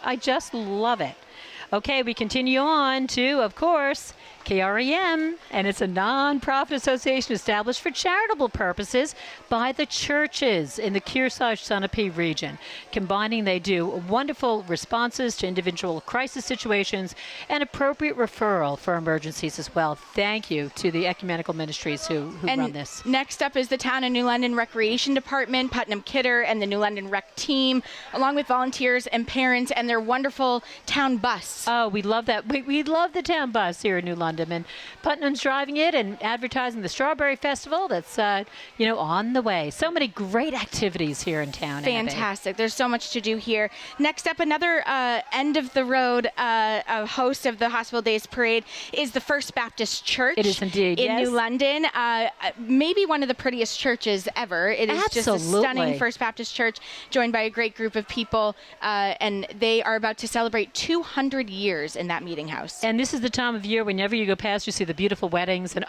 I just love it. Okay, we continue on to, of course, KREM, and it's a non-profit association established for charitable purposes by the churches in the Kearsarge-Sunapee region. Combining, they do wonderful responses to individual crisis situations and appropriate referral for emergencies as well. Thank you to the ecumenical ministries who run this. Next up is the Town of New London Recreation Department, Putnam Kidder, and the New London Rec team, along with volunteers and parents and their wonderful town bus. Oh, we love that. We love the town bus here in New London. And Putnam's driving it and advertising the Strawberry Festival that's, on the way. So many great activities here in town. Abby. Fantastic. There's so much to do here. Next up, another end of the road host of the Hospital Days Parade is the First Baptist Church. It is indeed, in yes. New London. Maybe one of the prettiest churches ever. It is just a Absolutely. stunning First Baptist Church, joined by a great group of people, and they are about to celebrate 200 years in that meeting house. And this is the time of year whenever you go past, you see the beautiful weddings, and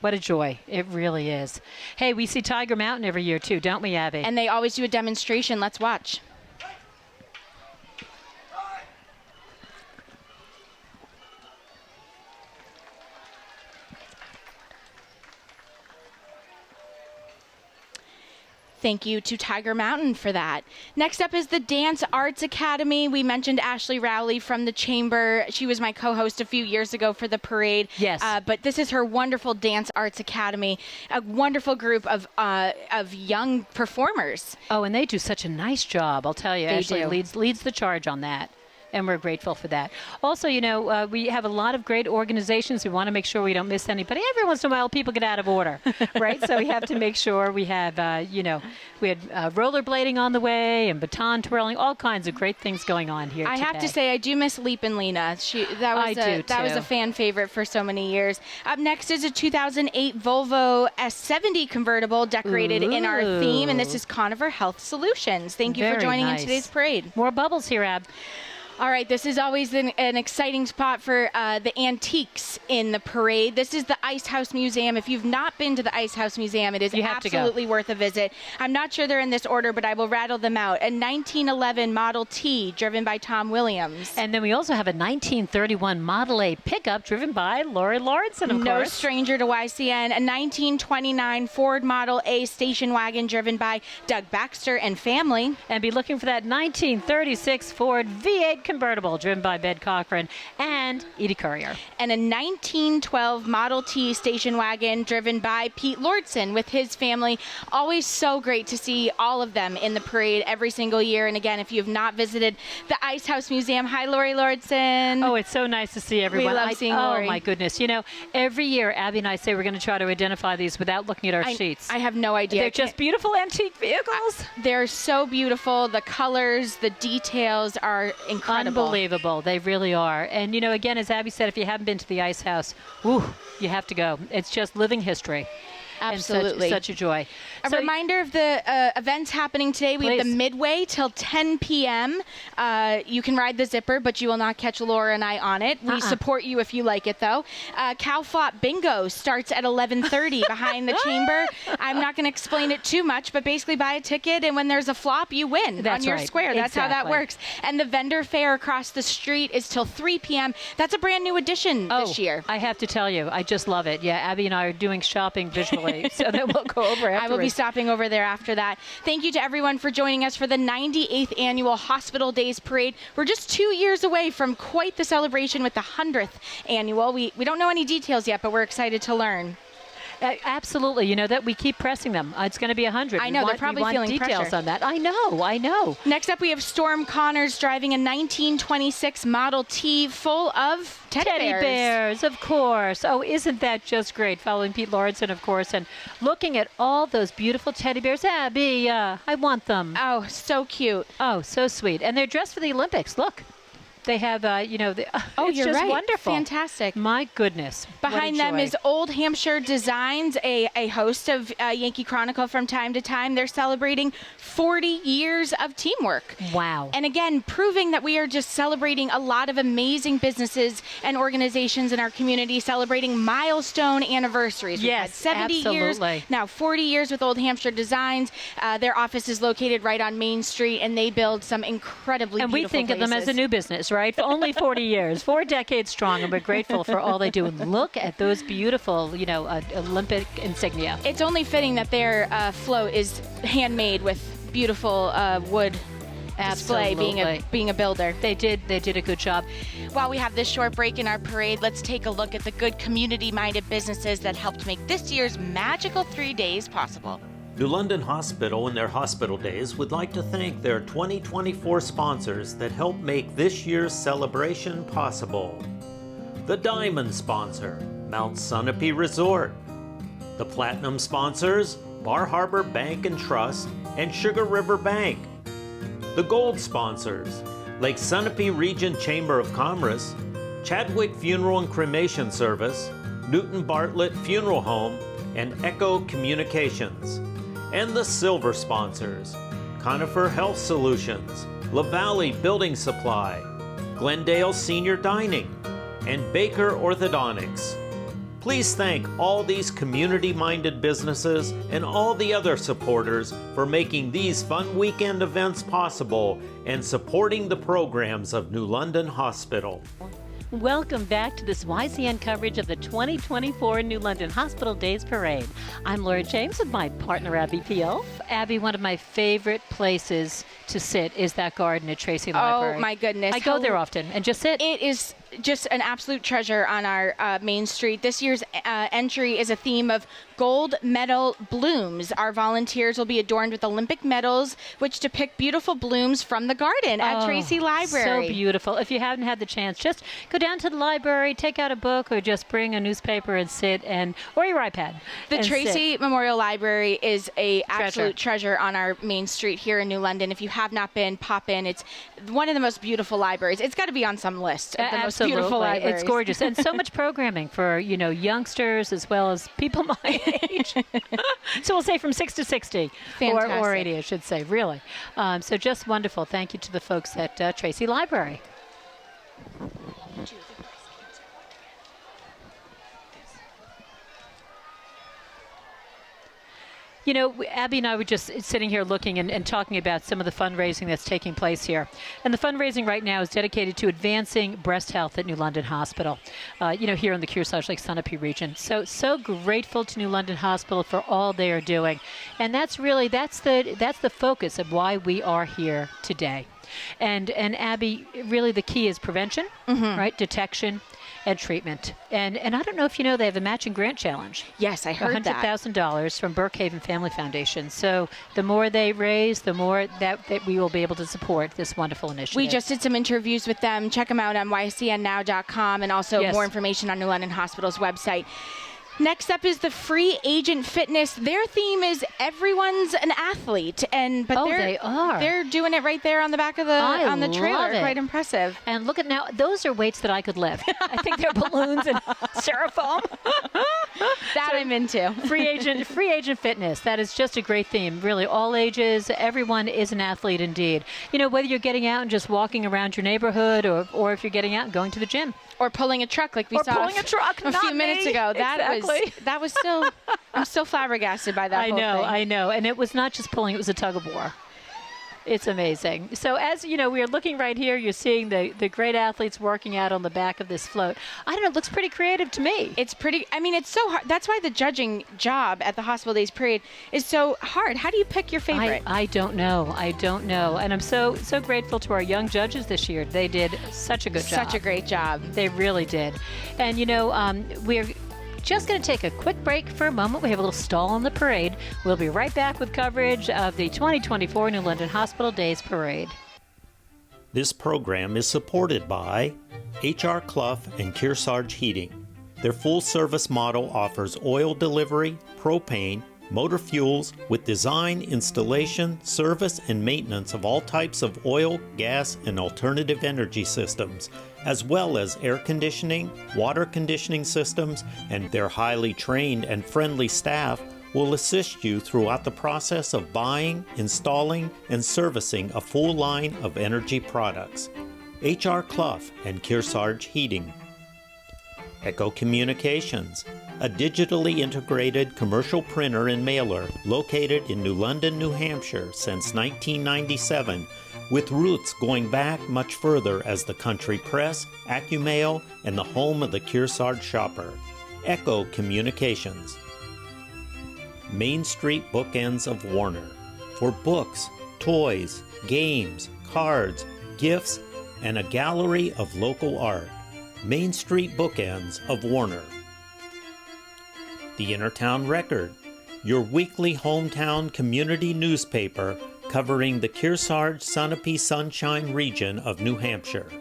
what a joy. It really is. Hey, we see Tiger Mountain every year too, don't we, Abby? And they always do a demonstration. Let's watch. Thank you to Tiger Mountain for that. Next up is the Dance Arts Academy. We mentioned Ashley Rowley from the Chamber. She was my co-host a few years ago for the parade. Yes. But this is her wonderful Dance Arts Academy, a wonderful group of young performers. Oh, and they do such a nice job. I'll tell you. They Ashley do. leads the charge on that. And we're grateful for that. Also, we have a lot of great organizations. We want to make sure we don't miss anybody. Every once in a while, people get out of order, right? So we have to make sure we have, we had rollerblading on the way and baton twirling, all kinds of great things going on here I today. have to say, I do miss Leap and Lena. That was a fan favorite for so many years. Up next is a 2008 Volvo S70 convertible decorated in our theme, and this is Conifer Health Solutions. Thank you for Very joining nice. in today's parade. More bubbles here, Ab. All right, this is always an exciting spot for the antiques in the parade. This is the Ice House Museum. If you've not been to the Ice House Museum, it is You have to go. absolutely worth a visit. I'm not sure they're in this order, but I will rattle them out. A 1911 Model T driven by Tom Williams. And then we also have a 1931 Model A pickup driven by Lori Lawrenson, of No course. stranger to YCN. A 1929 Ford Model A station wagon driven by Doug Baxter and family. And be looking for that 1936 Ford V8 convertible driven by Ben Cochran. And and Edie Courier. And a 1912 Model T station wagon driven by Pete Lordson with his family. Always so great to see all of them in the parade every single year. And again, if you have not visited the Ice House Museum, hi, Lori Lordson. Oh, it's so nice to see everyone. We love seeing Lori. Oh, my goodness. You know, every year, Abby and I say we're going to try to identify these without looking at our sheets. I have no idea. They're just beautiful antique vehicles. They're so beautiful. The colors, the details are incredible. Unbelievable. They really are. And, you know, again, as Abby said, if you haven't been to the Ice House, you have to go. It's just living history. Absolutely. And such a joy. A reminder of the events happening today. We have the Midway till 10 p.m. You can ride the zipper, but you will not catch Laura and I on it. We support you if you like it, though. Cow Flop Bingo starts at 11:30 behind the chamber. I'm not going to explain it too much, but basically buy a ticket, and when there's a flop, you win on your square. That's how that works. And the vendor fair across the street is till 3 p.m. That's a brand new addition this year. I have to tell you, I just love it. Yeah, Abby and I are doing shopping visually. So then we'll go over afterwards. I will be stopping over there after that. Thank you to everyone for joining us for the 98th Annual Hospital Days Parade. We're just 2 years away from quite the celebration with the 100th Annual. We don't know any details yet, but we're excited to learn. Absolutely. You know that we keep pressing them. It's going to be 100. I know. They're probably feeling details pressure on that. I know. Next up, we have Storm Connors driving a 1926 Model T full of teddy bears, of course. Oh, isn't that just great? Following Pete Lawrenson, of course, and looking at all those beautiful teddy bears. Abby, I want them. Oh, so cute. Oh, so sweet. And they're dressed for the Olympics. Look. They have, it's you're just right. wonderful. Fantastic. My goodness. Behind them is Old Hampshire Designs, a host of Yankee Chronicle from time to time. They're celebrating 40 years of teamwork. Wow. And again, proving that we are just celebrating a lot of amazing businesses and organizations in our community, celebrating milestone anniversaries. We've had 70 years, now 40 years with Old Hampshire Designs. Their office is located right on Main Street, and they build some incredibly beautiful places. And we think of them as a new business, right? For only 40 years, 4 decades strong, and we're grateful for all they do. And look at those beautiful, Olympic insignia. It's only fitting that their float is handmade with beautiful wood display. Being a builder, they did a good job. While we have this short break in our parade, let's take a look at the good community-minded businesses that helped make this year's magical 3 days possible. New London Hospital and their hospital days would like to thank their 2024 sponsors that helped make this year's celebration possible. The Diamond sponsor, Mount Sunapee Resort. The Platinum sponsors, Bar Harbor Bank and Trust and Sugar River Bank. The Gold sponsors, Lake Sunapee Region Chamber of Commerce, Chadwick Funeral and Cremation Service, Newton Bartlett Funeral Home, and Echo Communications. And the silver sponsors, Conifer Health Solutions, La Valley Building Supply, Glendale Senior Dining, and Baker Orthodontics. Please thank all these community-minded businesses and all the other supporters for making these fun weekend events possible and supporting the programs of New London Hospital. Welcome back to this YCN coverage of the 2024 New London Hospital Days Parade. I'm Laura James with my partner, Abby Peel. Abby, one of my favorite places to sit is that garden at Tracy Library. Oh, my goodness. I go there often and just sit. It is just an absolute treasure on our Main Street. This year's entry is a theme of gold medal blooms. Our volunteers will be adorned with Olympic medals, which depict beautiful blooms from the garden at Tracy Library. So beautiful. If you haven't had the chance, just go down to the library, take out a book, or just bring a newspaper and sit, or your iPad. The Tracy Memorial Library is a absolute treasure on our Main Street here in New London. If you have not been, pop in. It's one of the most beautiful libraries. It's got to be on some list of the most beautiful libraries. It's gorgeous. And so much programming for, youngsters as well as people my age. So we'll say from 6 to 60. Fantastic. Or 80, I should say, really. So just wonderful. Thank you to the folks at Tracy Library. Abby and I were just sitting here looking and talking about some of the fundraising that's taking place here. And the fundraising right now is dedicated to advancing breast health at New London Hospital, here in the Kearsarge Lake Sunapee region. So grateful to New London Hospital for all they are doing. And that's the focus of why we are here today. And Abby, really the key is prevention, right? Detection and treatment. And I don't know if you know, they have a matching grant challenge. Yes, I heard that. $100,000 from Brookhaven Family Foundation. So the more they raise, the more that we will be able to support this wonderful initiative. We just did some interviews with them. Check them out on ycnnow.com, and also more information on New London Hospital's website. Next up is the Free Agent Fitness. Their theme is everyone's an athlete, they are. They're doing it right there on the back of the trailer. Quite impressive. And look at now, those are weights that I could lift. I think they're balloons and styrofoam. That I'm into. Free Agent Fitness. That is just a great theme. Really, all ages, everyone is an athlete indeed. You know, whether you're getting out and just walking around your neighborhood, or if you're getting out and going to the gym. Or pulling a truck like we saw a few minutes ago. That was still, I'm still flabbergasted by that whole thing. I know. And it was not just pulling, it was a tug of war. It's amazing. So as you know, we are looking right here, you're seeing the great athletes working out on the back of this float. I don't know, it looks pretty creative to me. It's pretty, I mean, it's so hard. That's why the judging job at the Hospital Days Parade is so hard. How do you pick your favorite? I don't know. And I'm so grateful to our young judges this year. They did such a good job. Such a great job. They really did. And you know, we're just going to take a quick break for a moment. We have a little stall on the parade. We'll be right back with coverage of the 2024 New London Hospital Days Parade. This program is supported by H.R. Clough and Kearsarge Heating. Their full-service model offers oil delivery, propane, motor fuels with design, installation, service, and maintenance of all types of oil, gas, and alternative energy systems, as well as air conditioning, water conditioning systems, and their highly trained and friendly staff will assist you throughout the process of buying, installing, and servicing a full line of energy products. H.R. Clough and Kearsarge Heating. Echo Communications, a digitally integrated commercial printer and mailer located in New London, New Hampshire since 1997, with roots going back much further as the country press, AccuMail, and the home of the Kearsarge shopper. Echo Communications. Main Street Bookends of Warner, for books, toys, games, cards, gifts, and a gallery of local art. Main Street Bookends of Warner. The Innertown Record, your weekly hometown community newspaper covering the Kearsarge Sunapee Sunshine region of New Hampshire.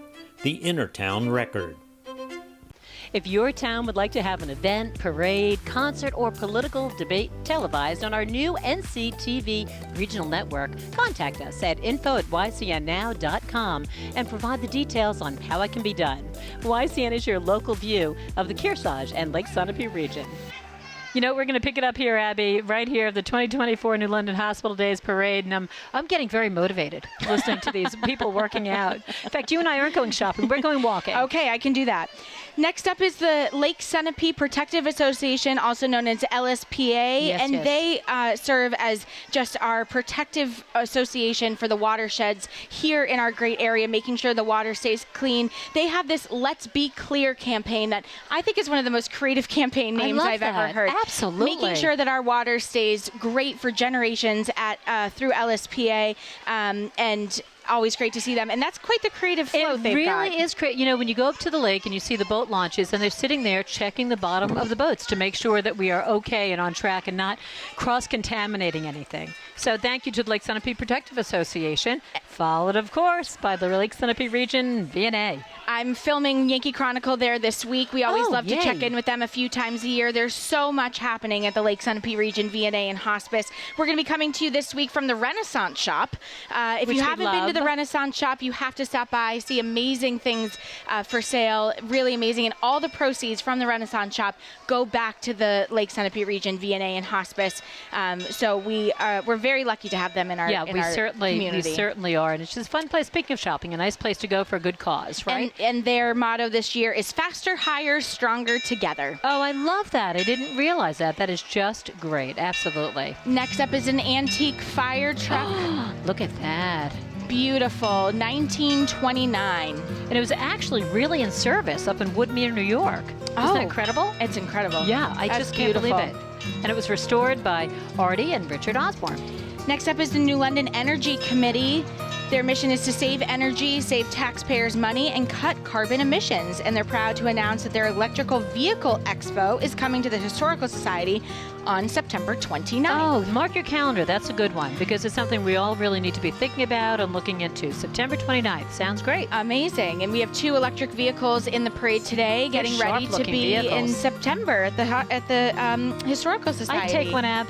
The Innertown Record. If your town would like to have an event, parade, concert, or political debate televised on our new NCTV regional network, contact us at info@ycnnow.com and provide the details on how it can be done. YCN is your local view of the Kearsarge and Lake Sunapee region. You know, we're going to pick it up here, Abby, right here at the 2024 New London Hospital Days Parade, and I'm getting very motivated listening to these people working out. In fact, you and I aren't going shopping. We're going walking. Okay, I can do that. Next up is the Lake Sunapee Protective Association, also known as LSPA, they serve as just our protective association for the watersheds here in our great area, making sure the water stays clean. They have this Let's Be Clear campaign that I think is one of the most creative campaign names I've ever heard. Absolutely. Making sure that our water stays great for generations through LSPA, and always great to see them. And that's quite the creative float they've got. It really is great. You know, when you go up to the lake and you see the boat launches and they're sitting there checking the bottom of the boats to make sure that we are okay and on track and not cross-contaminating anything. So thank you to the Lake Sunapee Protective Association, followed, of course, by the Lake Sunapee Region VNA. I'm filming Yankee Chronicle there this week. We always love to check in with them a few times a year. There's so much happening at the Lake Sunapee Region VNA and Hospice. We're going to be coming to you this week from the Renaissance Shop. If you haven't been to the Renaissance Shop, you have to stop by, see amazing things for sale, really amazing. And all the proceeds from the Renaissance Shop go back to the Lake Sunapee Region VNA and Hospice. So we're very lucky to have them in our community. We certainly are. And it's just a fun place. Speaking of shopping, a nice place to go for a good cause, right? And their motto this year is faster, higher, stronger together. Oh, I love that. I didn't realize that. That is just great. Absolutely. Next up is an antique fire truck. Look at that. Beautiful, 1929. And it was actually really in service up in Woodmere, New York. Isn't that incredible? It's incredible. Yeah, I just can't believe it. And it was restored by Artie and Richard Osborne. Next up is the New London Energy Committee. Their mission is to save energy, save taxpayers money, and cut carbon emissions. And they're proud to announce that their electrical vehicle expo is coming to the Historical Society on September 29th. Oh, mark your calendar. That's a good one because it's something we all really need to be thinking about and looking into. September 29th. Sounds great. Amazing. And we have 2 electric vehicles in the parade today, getting ready to be in September at the Historical Society. I'd take one, Ab.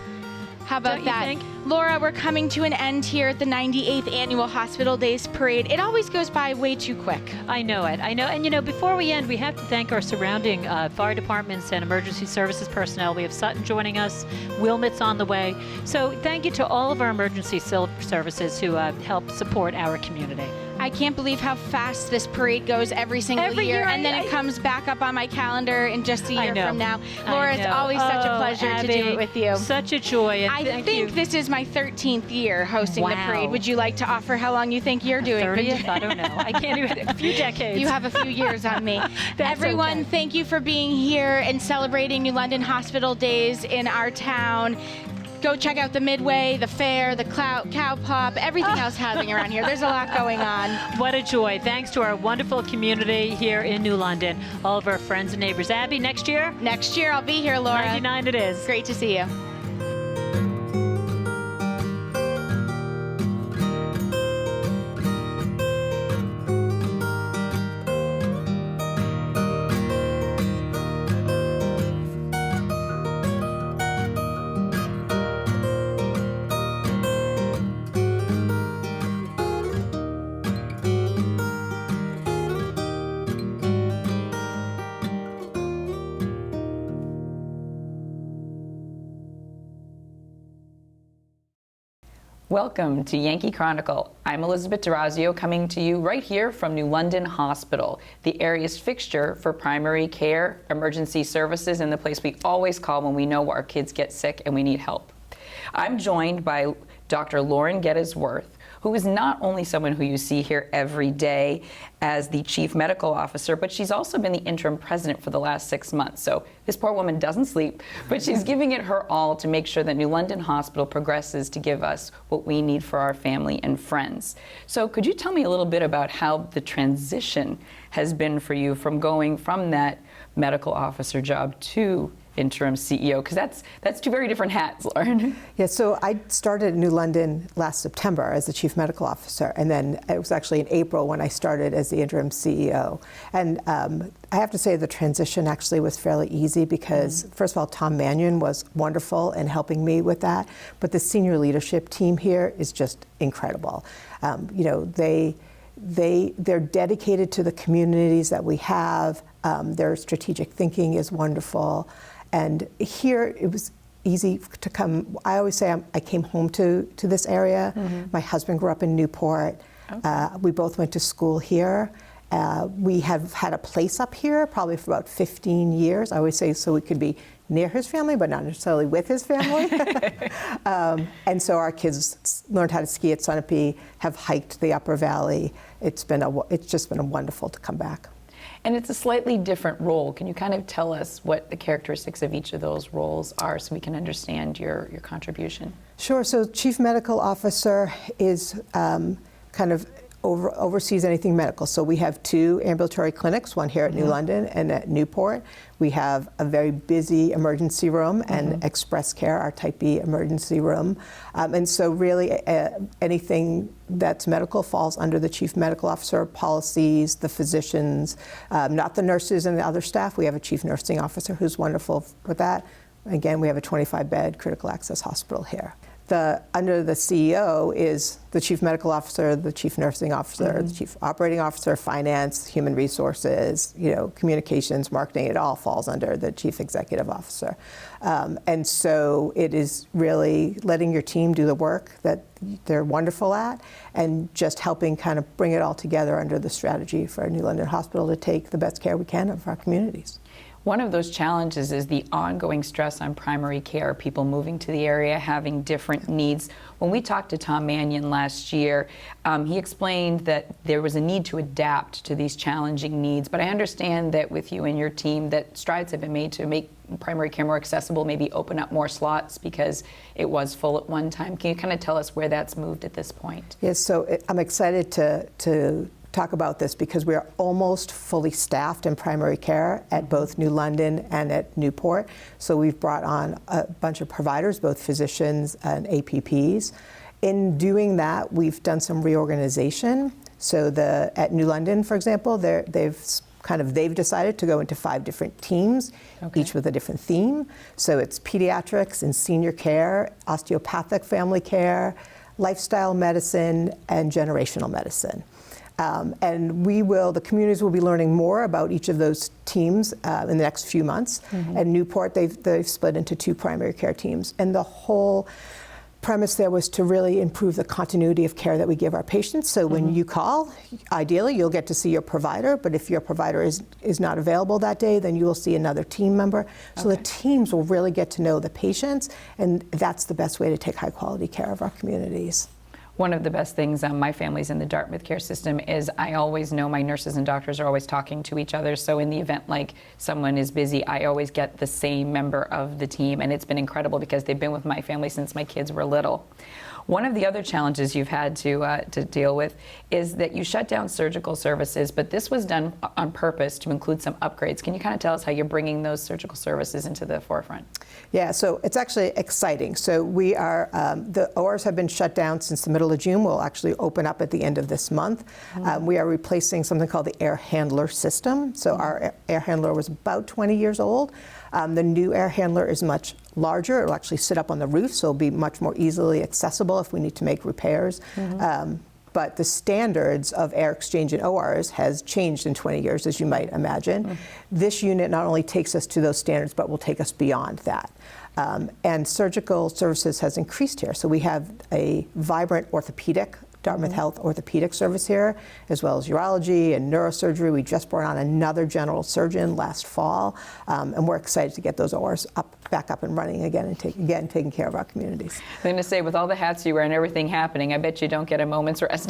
How about Don't you that? think? Laura, we're coming to an end here at the 98th Annual Hospital Days Parade. It always goes by way too quick. I know it. I know. And, before we end, we have to thank our surrounding fire departments and emergency services personnel. We have Sutton joining us. Wilmot's on the way. So thank you to all of our emergency services who help support our community. I can't believe how fast this parade goes every single year. And then it comes back up on my calendar in just a year from now. Laura, it's always such a pleasure Abby, to do it with you. Such a joy. And I think this is my 13th year hosting the parade. Would you like to offer how long you think you're doing? 30th? I don't know. I can't even. A few decades. You have a few years on me. Everyone, okay. Thank you for being here and celebrating New London Hospital Days in our town. Go check out the Midway, the fair, the cow pop, everything else happening around here. There's a lot going on. What a joy. Thanks to our wonderful community here in New London, all of our friends and neighbors. Abby, next year? Next year, I'll be here, Laura. 99 it is. Great to see you. Welcome to Yankee Chronicle. I'm Elizabeth D'Orazio, coming to you right here from New London Hospital, the area's fixture for primary care, emergency services, and the place we always call when we know our kids get sick and we need help. I'm joined by Dr. Lauren Gettysworth, who is not only someone who you see here every day as the chief medical officer, but she's also been the interim president for the last 6 months. So this poor woman doesn't sleep, but she's giving it her all to make sure that New London Hospital progresses to give us what we need for our family and friends. So could you tell me a little bit about how the transition has been for you from going from that medical officer job to interim CEO, because that's 2 very different hats, Lauren. Yeah, so I started at New London last September as the chief medical officer, and then it was actually in April when I started as the interim CEO. And I have to say the transition actually was fairly easy because, first of all, Tom Mannion was wonderful in helping me with that, but the senior leadership team here is just incredible. They're dedicated to the communities that we have. Their strategic thinking is wonderful. And here it was easy to come. I always say I came home to this area. My husband grew up in Newport. Okay. We both went to school here. We have had a place up here probably for about 15 years. I always say so we could be near his family, but not necessarily with his family. And so our kids learned how to ski at Sunapee, have hiked the Upper Valley. It's just been wonderful to come back. And it's a slightly different role. Can you kind of tell us what the characteristics of each of those roles are so we can understand your contribution? Sure. So Chief Medical Officer is kind of oversees anything medical. So we have 2 ambulatory clinics, one here at New London and at Newport. We have a very busy emergency room and express care, our type B emergency room. And so really anything that's medical falls under the chief medical officer, policies, the physicians, not the nurses and the other staff. We have a chief nursing officer who's wonderful with that. Again, we have a 25-bed critical access hospital here. Under the CEO is the chief medical officer, the chief nursing officer, the chief operating officer, finance, human resources, communications, marketing. It all falls under the chief executive officer. And so it is really letting your team do the work that they're wonderful at and just helping kind of bring it all together under the strategy for New London Hospital to take the best care we can of our communities. One of those challenges is the ongoing stress on primary care, people moving to the area, having different needs. When we talked to Tom Mannion last year, he explained that there was a need to adapt to these challenging needs. But I understand that with you and your team that strides have been made to make primary care more accessible, maybe open up more slots because it was full at one time. Can you kind of tell us where that's moved at this point? Yes, so I'm excited to talk about this because we are almost fully staffed in primary care at both New London and at Newport. So we've brought on a bunch of providers, both physicians and APPs. In doing that, we've done some reorganization. So at New London, for example, they've decided to go into 5 different teams, each with a different theme. So it's pediatrics and senior care, osteopathic family care, lifestyle medicine, and generational medicine. And the communities will be learning more about each of those teams in the next few months. At Newport, they've split into 2 primary care teams. And the whole premise there was to really improve the continuity of care that we give our patients. So when you call, ideally, you'll get to see your provider. But if your provider is not available that day, then you will see another team member. So the teams will really get to know the patients. And that's the best way to take high-quality care of our communities. One of the best things, my family's in the Dartmouth care system, is I always know my nurses and doctors are always talking to each other. So in the event like someone is busy, I always get the same member of the team. And it's been incredible because they've been with my family since my kids were little. One of the other challenges you've had to deal with is that you shut down surgical services, but this was done on purpose to include some upgrades. Can you kind of tell us how you're bringing those surgical services into the forefront? Yeah, so it's actually exciting. So we are, the ORs have been shut down since the middle of June. We'll actually open up at the end of this month. We are replacing something called the air handler system. So our air handler was about 20 years old. The new air handler is much larger. It will actually sit up on the roof, so it'll be much more easily accessible if we need to make repairs. But the standards of air exchange in ORs has changed in 20 years, as you might imagine. This unit not only takes us to those standards, but will take us beyond that. And surgical services has increased here. So we have a vibrant orthopedic Dartmouth Health orthopedic service here, as well as urology and neurosurgery. We just brought on another general surgeon last fall, and we're excited to get those ORs back up and running again and taking care of our communities. I'm going to say, with all the hats you wear and everything happening, I bet you don't get a moment's rest.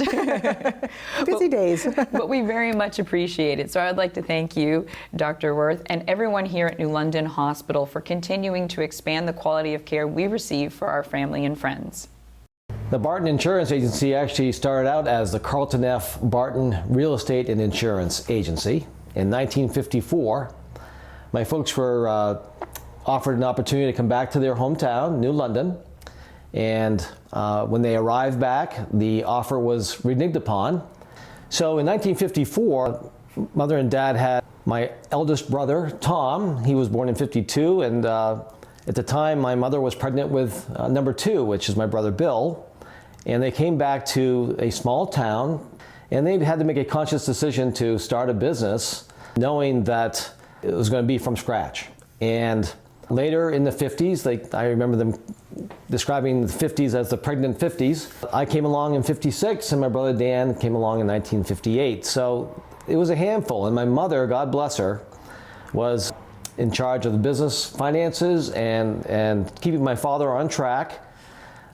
Busy days. But we very much appreciate it. So I'd like to thank you, Dr. Worth, and everyone here at New London Hospital for continuing to expand the quality of care we receive for our family and friends. The Barton Insurance Agency actually started out as the Carlton F. Barton Real Estate and Insurance Agency. In 1954, my folks were offered an opportunity to come back to their hometown, New London, and when they arrived back, the offer was reneged upon. So in 1954, Mother and Dad had my eldest brother, Tom. He was born in '52, and at the time, my mother was pregnant with number 2, which is my brother Bill. And they came back to a small town, and they had to make a conscious decision to start a business, knowing that it was going to be from scratch. And later in the 50s, I remember them describing the 50s as the pregnant 50s. I came along in '56, and my brother Dan came along in 1958. So it was a handful, and my mother, God bless her, was in charge of the business finances and keeping my father on track.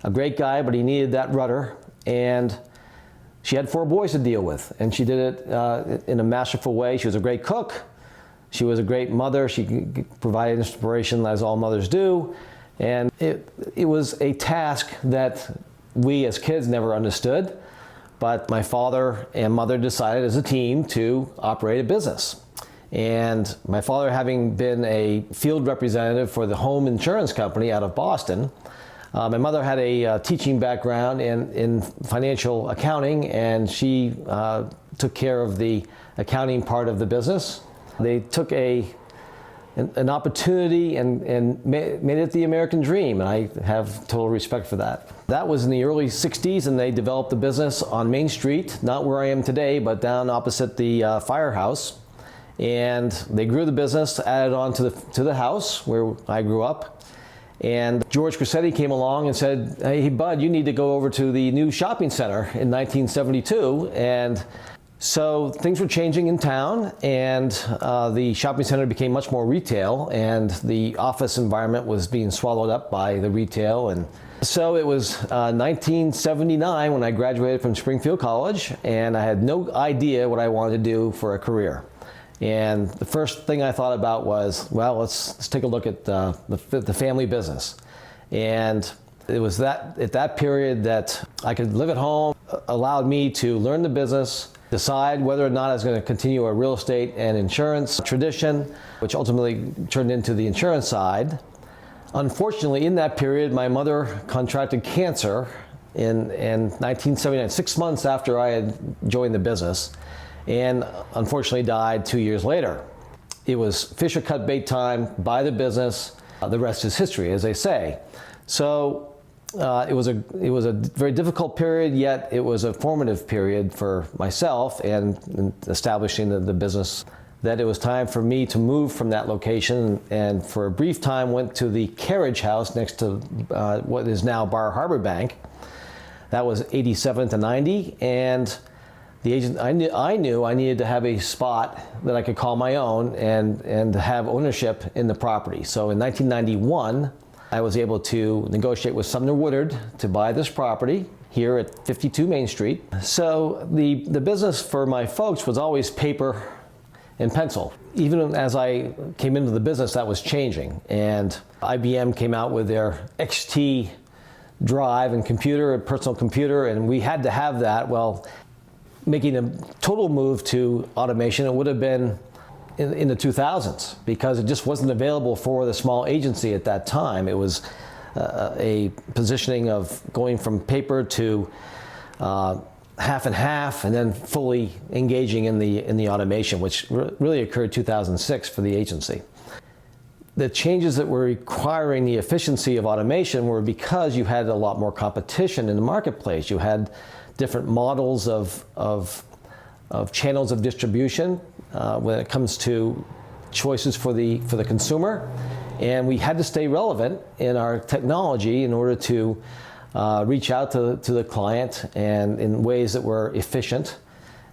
A great guy, but he needed that rudder. And she had 4 boys to deal with, and she did it in a masterful way. She was a great cook. She was a great mother. She provided inspiration, as all mothers do. And it was a task that we as kids never understood. But my father and mother decided as a team to operate a business. And my father, having been a field representative for the home insurance company out of Boston, my mother had a teaching background in financial accounting, and she took care of the accounting part of the business. They took an opportunity and made it the American dream, and I have total respect for that. That was in the early '60s, and they developed the business on Main Street, not where I am today, but down opposite the firehouse. And they grew the business, added on to the house where I grew up. And George Cressetti came along and said, "Hey, Bud, you need to go over to the new shopping center," in 1972. And So things were changing in town, and the shopping center became much more retail, and the office environment was being swallowed up by the retail. And so it was 1979 when I graduated from Springfield College, and I had no idea what I wanted to do for a career. And the first thing I thought about was, well, let's take a look at the family business. And it was at that period that I could live at home, allowed me to learn the business, decide whether or not I was going to continue a real estate and insurance tradition, which ultimately turned into the insurance side. Unfortunately, in that period, my mother contracted cancer in 1979, 6 months after I had joined the business, and unfortunately died 2 years later. It was fish or cut bait time, buy the business, the rest is history, as they say. So it was a very difficult period, yet it was a formative period for myself and in establishing the business, that it was time for me to move from that location, and for a brief time went to the carriage house next to what is now Bar Harbor Bank. That was 87 to 90, and the agent, I knew I needed to have a spot that I could call my own and have ownership in the property. So in 1991, I was able to negotiate with Sumner Woodard to buy this property here at 52 Main Street. So the business for my folks was always paper and pencil. Even as I came into the business, that was changing. And IBM came out with their XT drive and computer, a personal computer, and we had to have that. Well, making a total move to automation, it would have been in the 2000s, because it just wasn't available for the small agency at that time. It was a positioning of going from paper to half and half, and then fully engaging in the automation, which really occurred 2006 for the agency. The changes that were requiring the efficiency of automation were because you had a lot more competition in the marketplace. You had different models of channels of distribution when it comes to choices for the consumer, and we had to stay relevant in our technology in order to reach out to the client and in ways that were efficient,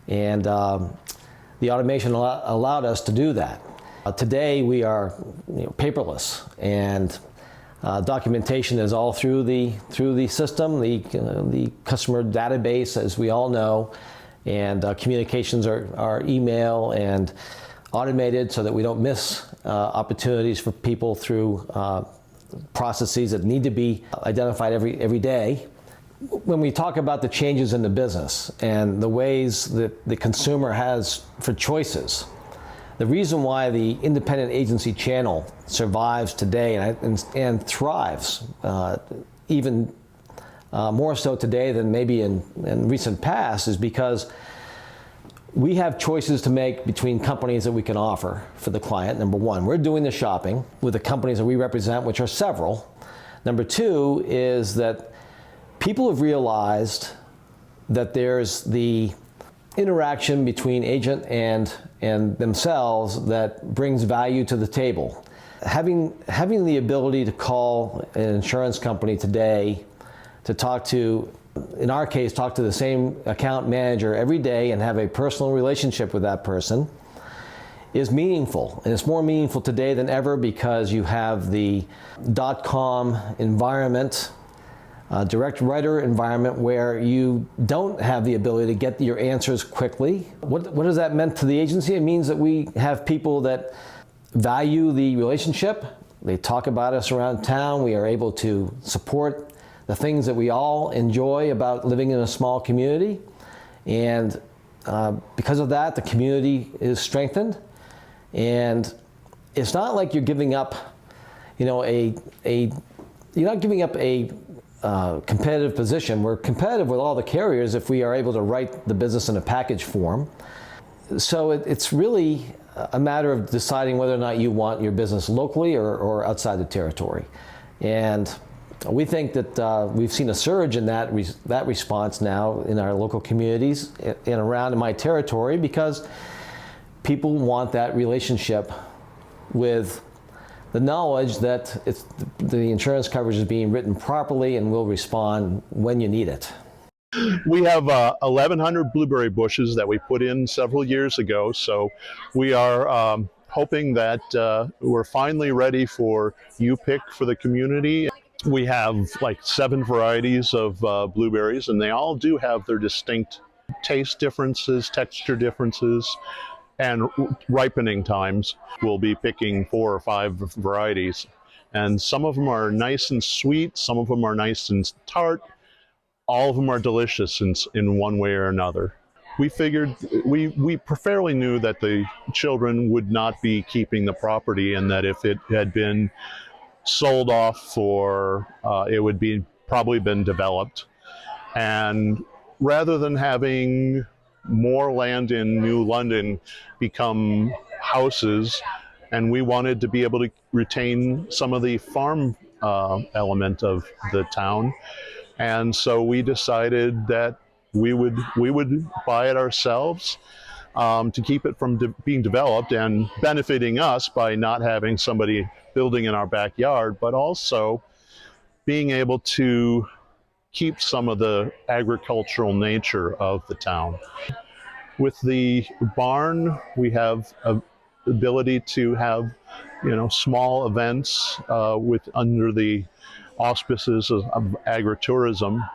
and the automation allowed us to do that. Today we are paperless, and documentation is all through the system, the customer database, as we all know, and communications are email and automated so that we don't miss opportunities for people through processes that need to be identified every day. When we talk about the changes in the business and the ways that the consumer has for choices, the reason why the independent agency channel survives today and thrives, even more so today than maybe in recent past, is because we have choices to make between companies that we can offer for the client. Number one, we're doing the shopping with the companies that we represent, which are several. Number two is that people have realized that there's the interaction between agent and themselves that brings value to the table. Having the ability to call an insurance company today to talk to, in our case, talk to the same account manager every day and have a personal relationship with that person is meaningful. And it's more meaningful today than ever because you have the .com environment, direct writer environment, where you don't have the ability to get your answers quickly. What does that mean to the agency? It means that we have people that value the relationship. They talk about us around town. We are able to support the things that we all enjoy about living in a small community. And because of that, the community is strengthened. And it's not like you're giving up, you're not giving up a competitive position. We're competitive with all the carriers if we are able to write the business in a package form. So it's really a matter of deciding whether or not you want your business locally or outside the territory. And we think that we've seen a surge in that response now in our local communities and around in my territory, because people want that relationship with the knowledge that the insurance coverage is being written properly and will respond when you need it. We have 1,100 blueberry bushes that we put in several years ago, so we are hoping that we're finally ready for U-Pick for the community. We have like 7 varieties of blueberries, and they all do have their distinct taste differences, texture differences, and ripening times. We'll be picking 4 or 5 varieties, and some of them are nice and sweet, some of them are nice and tart. All of them are delicious in one way or another. We figured, we fairly knew that the children would not be keeping the property, and that if it had been sold off for, it would be probably been developed. And rather than having more land in New London become houses, and we wanted to be able to retain some of the farm element of the town. And so we decided that we would buy it ourselves to keep it from being developed and benefiting us by not having somebody building in our backyard, but also being able to keep some of the agricultural nature of the town. With the barn, we have a ability to have, small events under the auspices of agritourism.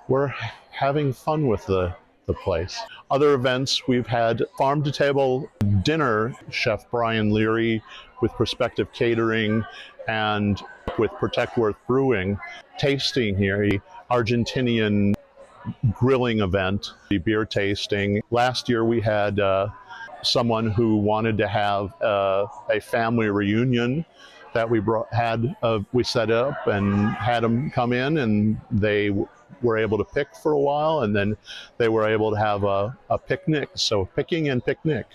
We're having fun with the place. Other events, we've had farm-to-table dinner, Chef Brian Leary with Perspective Catering and with Protect Worth Brewing, tasting here, the Argentinian grilling event, the beer tasting. Last year we had someone who wanted to have a family reunion that we set up and had them come in, and they were able to pick for a while, and then they were able to have a picnic. So picking and picnic.